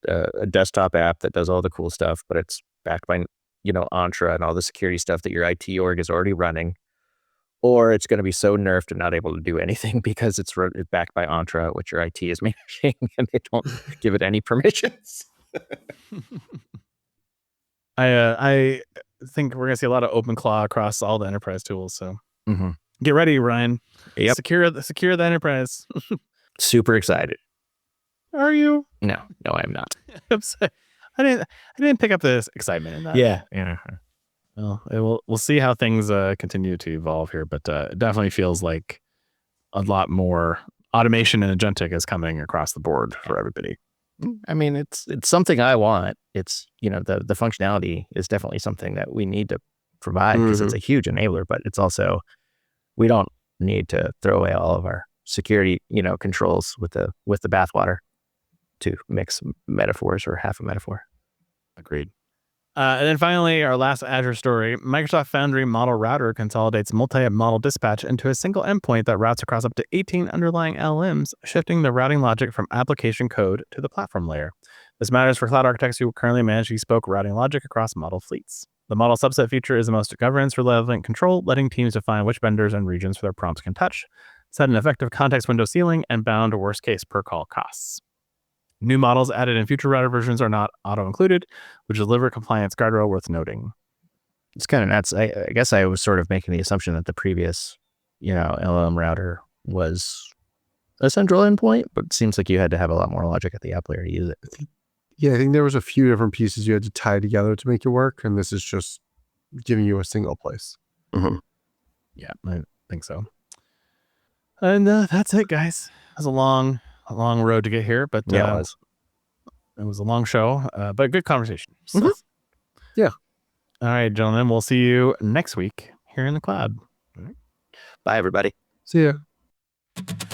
a desktop app that does all the cool stuff, but it's backed by, Entra and all the security stuff that your IT org is already running. Or it's going to be so nerfed and not able to do anything because it's backed by Entra, which your IT is managing, and they don't give it any permissions. I think we're going to see a lot of OpenClaw across all the enterprise tools. So get ready, Ryan. Yep. Secure the enterprise. Super excited. Are you? No, I'm not. I'm sorry. I didn't pick up this excitement in that. Yeah. Well, we'll see how things continue to evolve here, but it definitely feels like a lot more automation and agentic is coming across the board for everybody. I mean, it's something I want. It's, the functionality is definitely something that we need to provide because it's a huge enabler, but it's also, we don't need to throw away all of our security, controls with the bathwater, to mix metaphors or half a metaphor. Agreed. And then finally, our last Azure story, Microsoft Foundry Model Router consolidates multi-model dispatch into a single endpoint that routes across up to 18 underlying LLMs, shifting the routing logic from application code to the platform layer. This matters for cloud architects who currently manage bespoke routing logic across model fleets. The model subset feature is the most governance-relevant control, letting teams define which vendors and regions for their prompts can touch, set an effective context window ceiling, and bound worst-case per-call costs. New models added in future router versions are not auto-included, which is a deliver compliance guardrail worth noting. It's kind of nuts. I guess I was sort of making the assumption that the previous, LLM router was a central endpoint, but it seems like you had to have a lot more logic at the app layer to use it. Yeah, I think there was a few different pieces you had to tie together to make it work, and this is just giving you a single place. Yeah, I think so. And that's it, guys. It was a long road to get here, but it was a long show, but a good conversation. So. Yeah. All right, gentlemen, we'll see you next week here in the cloud. Bye, everybody. See ya.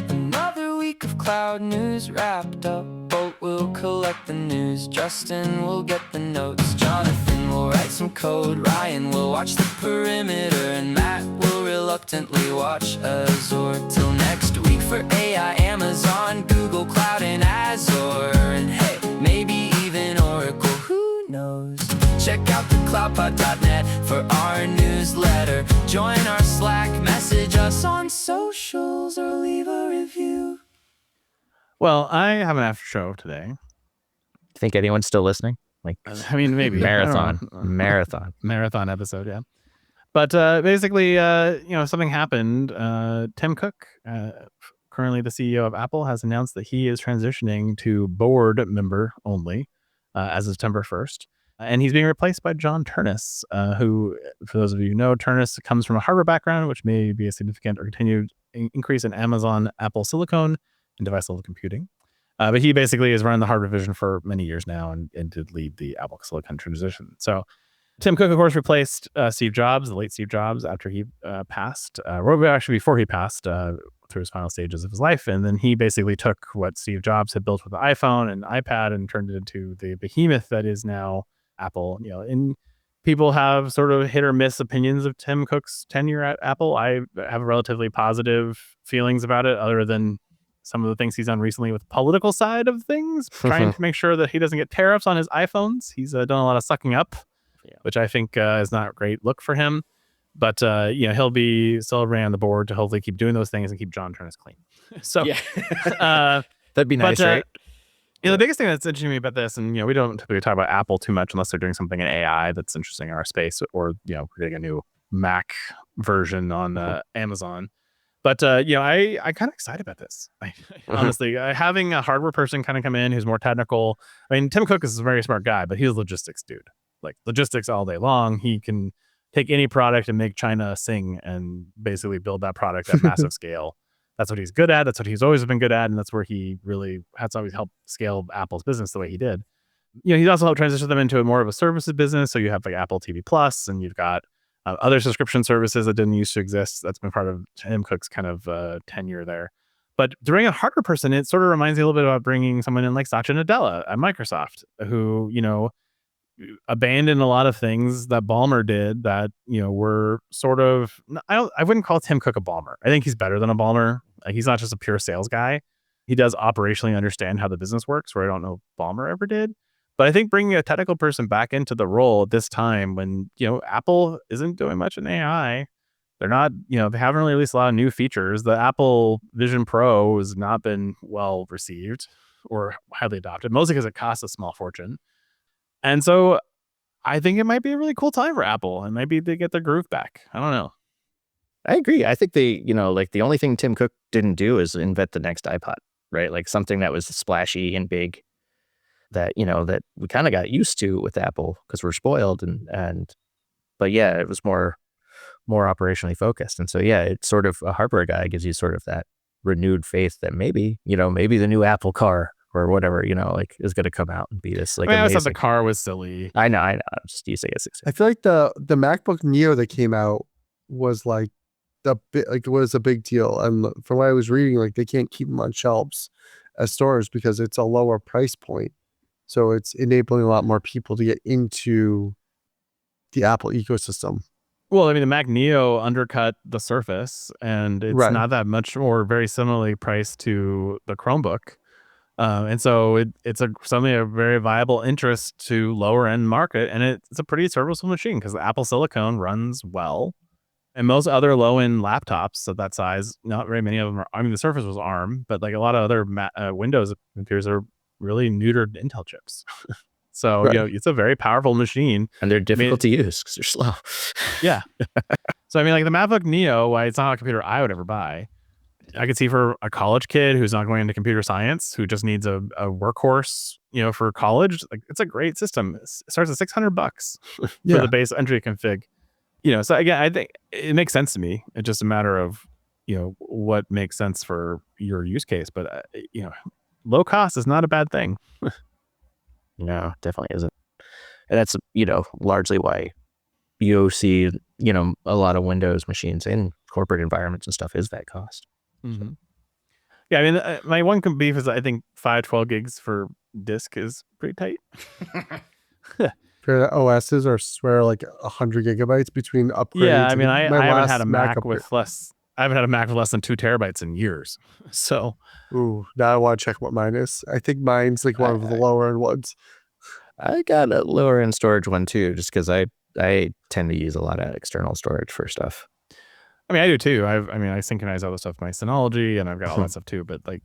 Another week of cloud news wrapped up. Bolt will collect the news. Justin will get the notes. Jonathan will write some code. Ryan will watch the perimeter. And Matt will reluctantly watch Azure. Till next week for AI, Amazon, Google Cloud, and Azure. And hey, maybe even Oracle, who knows? Check out the cloudpod.net for our newsletter. Join our Slack, message us on socials, or leave a review. Well, I have an after show today. Think anyone's still listening? I mean, maybe. Marathon episode, yeah. But basically, something happened. Tim Cook, currently the CEO of Apple, has announced that he is transitioning to board member only as of September 1st. And he's being replaced by John Turnus, who, for those of you who know, Turnus comes from a Harvard background, which may be a significant or continued increase in Amazon, Apple Silicon, and device-level computing. But he basically has run the Harvard division for many years now and did lead the Apple Silicon transition. So Tim Cook, of course, replaced Steve Jobs, the late Steve Jobs, after he passed. Actually, before he passed, through his final stages of his life. And then he basically took what Steve Jobs had built with the iPhone and iPad and turned it into the behemoth that is now Apple. And people have sort of hit or miss opinions of Tim Cook's tenure at Apple. I have relatively positive feelings about it, other than some of the things he's done recently with the political side of things, trying to make sure that he doesn't get tariffs on his iPhones. He's done a lot of sucking up, which I think is not a great look for him. But he'll be celebrating on the board to hopefully keep doing those things and keep John Turnus clean. So that'd be nice, right? The biggest thing that's interesting to me about this, and we don't typically talk about Apple too much unless they're doing something in AI that's interesting in our space, or we're getting a new Mac version on Amazon. But I kind of excited about this. Honestly, having a hardware person kind of come in who's more technical. I mean, Tim Cook is a very smart guy, but he's a logistics dude. Like logistics all day long. He can take any product and make China sing and basically build that product at massive scale. That's what he's good at. That's what he's always been good at. And that's where he really has always helped scale Apple's business the way he did. he's also helped transition them into more of a services business. So you have like Apple TV Plus, and you've got other subscription services that didn't used to exist. That's been part of Tim Cook's kind of tenure there. But to bring a hardware person, it sort of reminds me a little bit about bringing someone in like Satya Nadella at Microsoft, who, abandoned a lot of things that Ballmer did that, were sort of, I wouldn't call Tim Cook a Ballmer. I think he's better than a Ballmer. Like, he's not just a pure sales guy. He does operationally understand how the business works, where I don't know if Ballmer ever did. But I think bringing a technical person back into the role at this time when, Apple isn't doing much in AI, they're not, they haven't really released a lot of new features. The Apple Vision Pro has not been well received or highly adopted, mostly because it costs a small fortune. And so I think it might be a really cool time for Apple, and maybe they get their groove back. I don't know. I agree. I think they, like the only thing Tim Cook didn't do is invent the next iPod, right? Like something that was splashy and big that, that we kind of got used to with Apple because we're spoiled. But yeah, it was more operationally focused. And so, yeah, it's sort of a hardware guy gives you sort of that renewed faith that maybe the new Apple car or whatever, is going to come out and be this like. I always thought the car was silly. I know. I'm just using it. I feel like the MacBook Neo that came out was like was a big deal. And from what I was reading, like they can't keep them on shelves as stores because it's a lower price point. So it's enabling a lot more people to get into the Apple ecosystem. Well, I mean, the Mac Neo undercut the Surface, and it's not that much more, very similarly priced to the Chromebook. And so it's suddenly a very viable interest to lower end market. And it's a pretty serviceable machine because the Apple Silicon runs well. And most other low end laptops of that size, not very many of them are. I mean, the Surface was ARM, but like a lot of other Windows computers are really neutered Intel chips. So, it's a very powerful machine. And they're difficult to use because they're slow. Yeah. So, I mean, like the MacBook Neo, why it's not a computer I would ever buy. I could see for a college kid who's not going into computer science, who just needs a workhorse, for college. Like, it's a great system. It starts at $600 for the base entry config. So again, I think it makes sense to me. It's just a matter of, what makes sense for your use case. But, low cost is not a bad thing. No, definitely isn't. And that's, largely why you see, a lot of Windows machines in corporate environments and stuff is that cost. Mm-hmm. Yeah, I mean, my one beef is I think 512 gigs for disk is pretty tight. For the OSs or swear like 100 gigabytes between upgrades. Yeah, I mean, I haven't had a Mac with less. I haven't had a Mac with less than 2 terabytes in years. So, now I want to check what mine is. I think mine's like one of the lower end ones. I got a lower end storage one too, just because I tend to use a lot of external storage for stuff. I mean, I do too. I synchronize all the stuff with my Synology, and I've got all that stuff too. But like,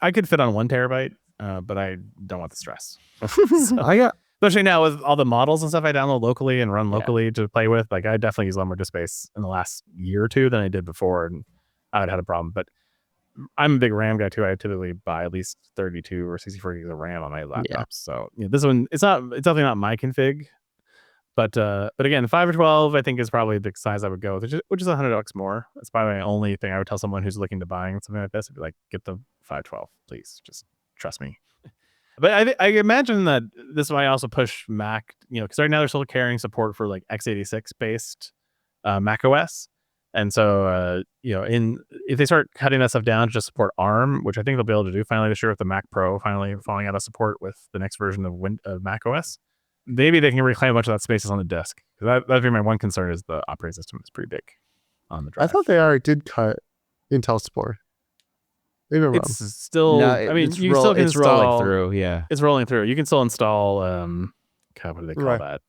I could fit on 1 terabyte, but I don't want the stress. So, especially now with all the models and stuff I download locally and run locally to play with. Like, I definitely use a lot more disk space in the last year or two than I did before, and I would have had a problem. But I'm a big RAM guy too. I typically buy at least 32 or 64 gigs of RAM on my laptops. Yeah. So this one, it's definitely not my config. But again, 5 or 12, I think is probably the size I would go with, which is $100 more. That's probably my only thing I would tell someone who's looking to buying something like this. I'd be like, get the 512, please. Just trust me. But I imagine that this might also push Mac, because right now they're still carrying support for like x86 based Mac OS. And so, if they start cutting that stuff down to just support ARM, which I think they'll be able to do finally this year with the Mac Pro finally falling out of support with the next version of Mac OS, maybe they can reclaim a bunch of that space on the disk. Because that'd be my one concern is the operating system is pretty big on the drive. I thought they already did cut Intel support. Maybe I'm wrong. It's still, you still can install. Rolling through, yeah. It's rolling through. You can still install, what do they call that?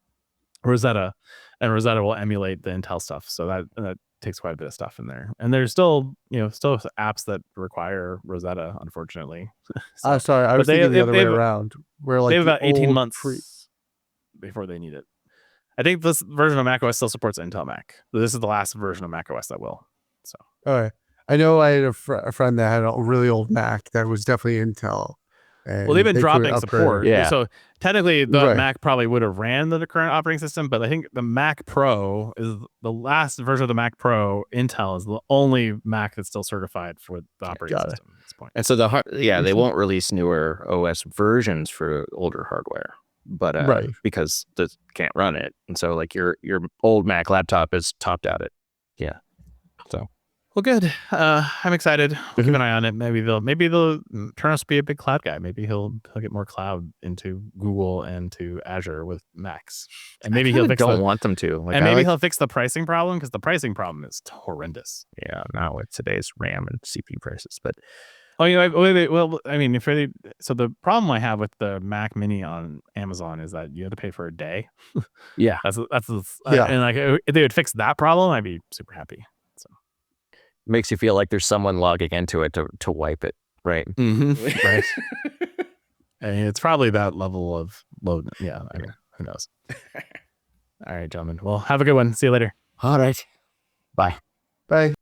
Rosetta. And Rosetta will emulate the Intel stuff. So that takes quite a bit of stuff in there. And there's still, still apps that require Rosetta, unfortunately. Sorry, I was thinking the other way around. Where like they have about 18 months before they need it. I think this version of macOS still supports Intel Mac. This is the last version of macOS that will. So. Okay. I know I had a friend that had a really old Mac that was definitely Intel. Well, they've been dropping support. Yeah. So technically the Mac probably would have ran the current operating system, but I think the Mac Pro is the last version of the Mac Pro. Intel is the only Mac that's still certified for the operating system at this point. And so they won't release newer OS versions for older hardware. but Right. because they can't run it, and so like your old Mac laptop is topped out at so. Well, good. I'm excited. We'll keep an eye on it. Maybe they'll turn us to be a big cloud guy. Maybe he'll get more cloud into Google and to Azure with Macs, and maybe he'll fix. Don't want them to. Like, and maybe he'll fix the pricing problem, because the pricing problem is horrendous. Yeah, not with today's RAM and CPU prices, but Oh, well, I mean, so the problem I have with the Mac Mini on Amazon is that you have to pay for a day. yeah, That's Yeah. and like if they would fix that problem, I'd be super happy. So makes you feel like there's someone logging into it to wipe it, right? Right. I mean, it's probably that level of load. Yeah, I mean, who knows? All right, gentlemen. Well, have a good one. See you later. All right, bye. Bye.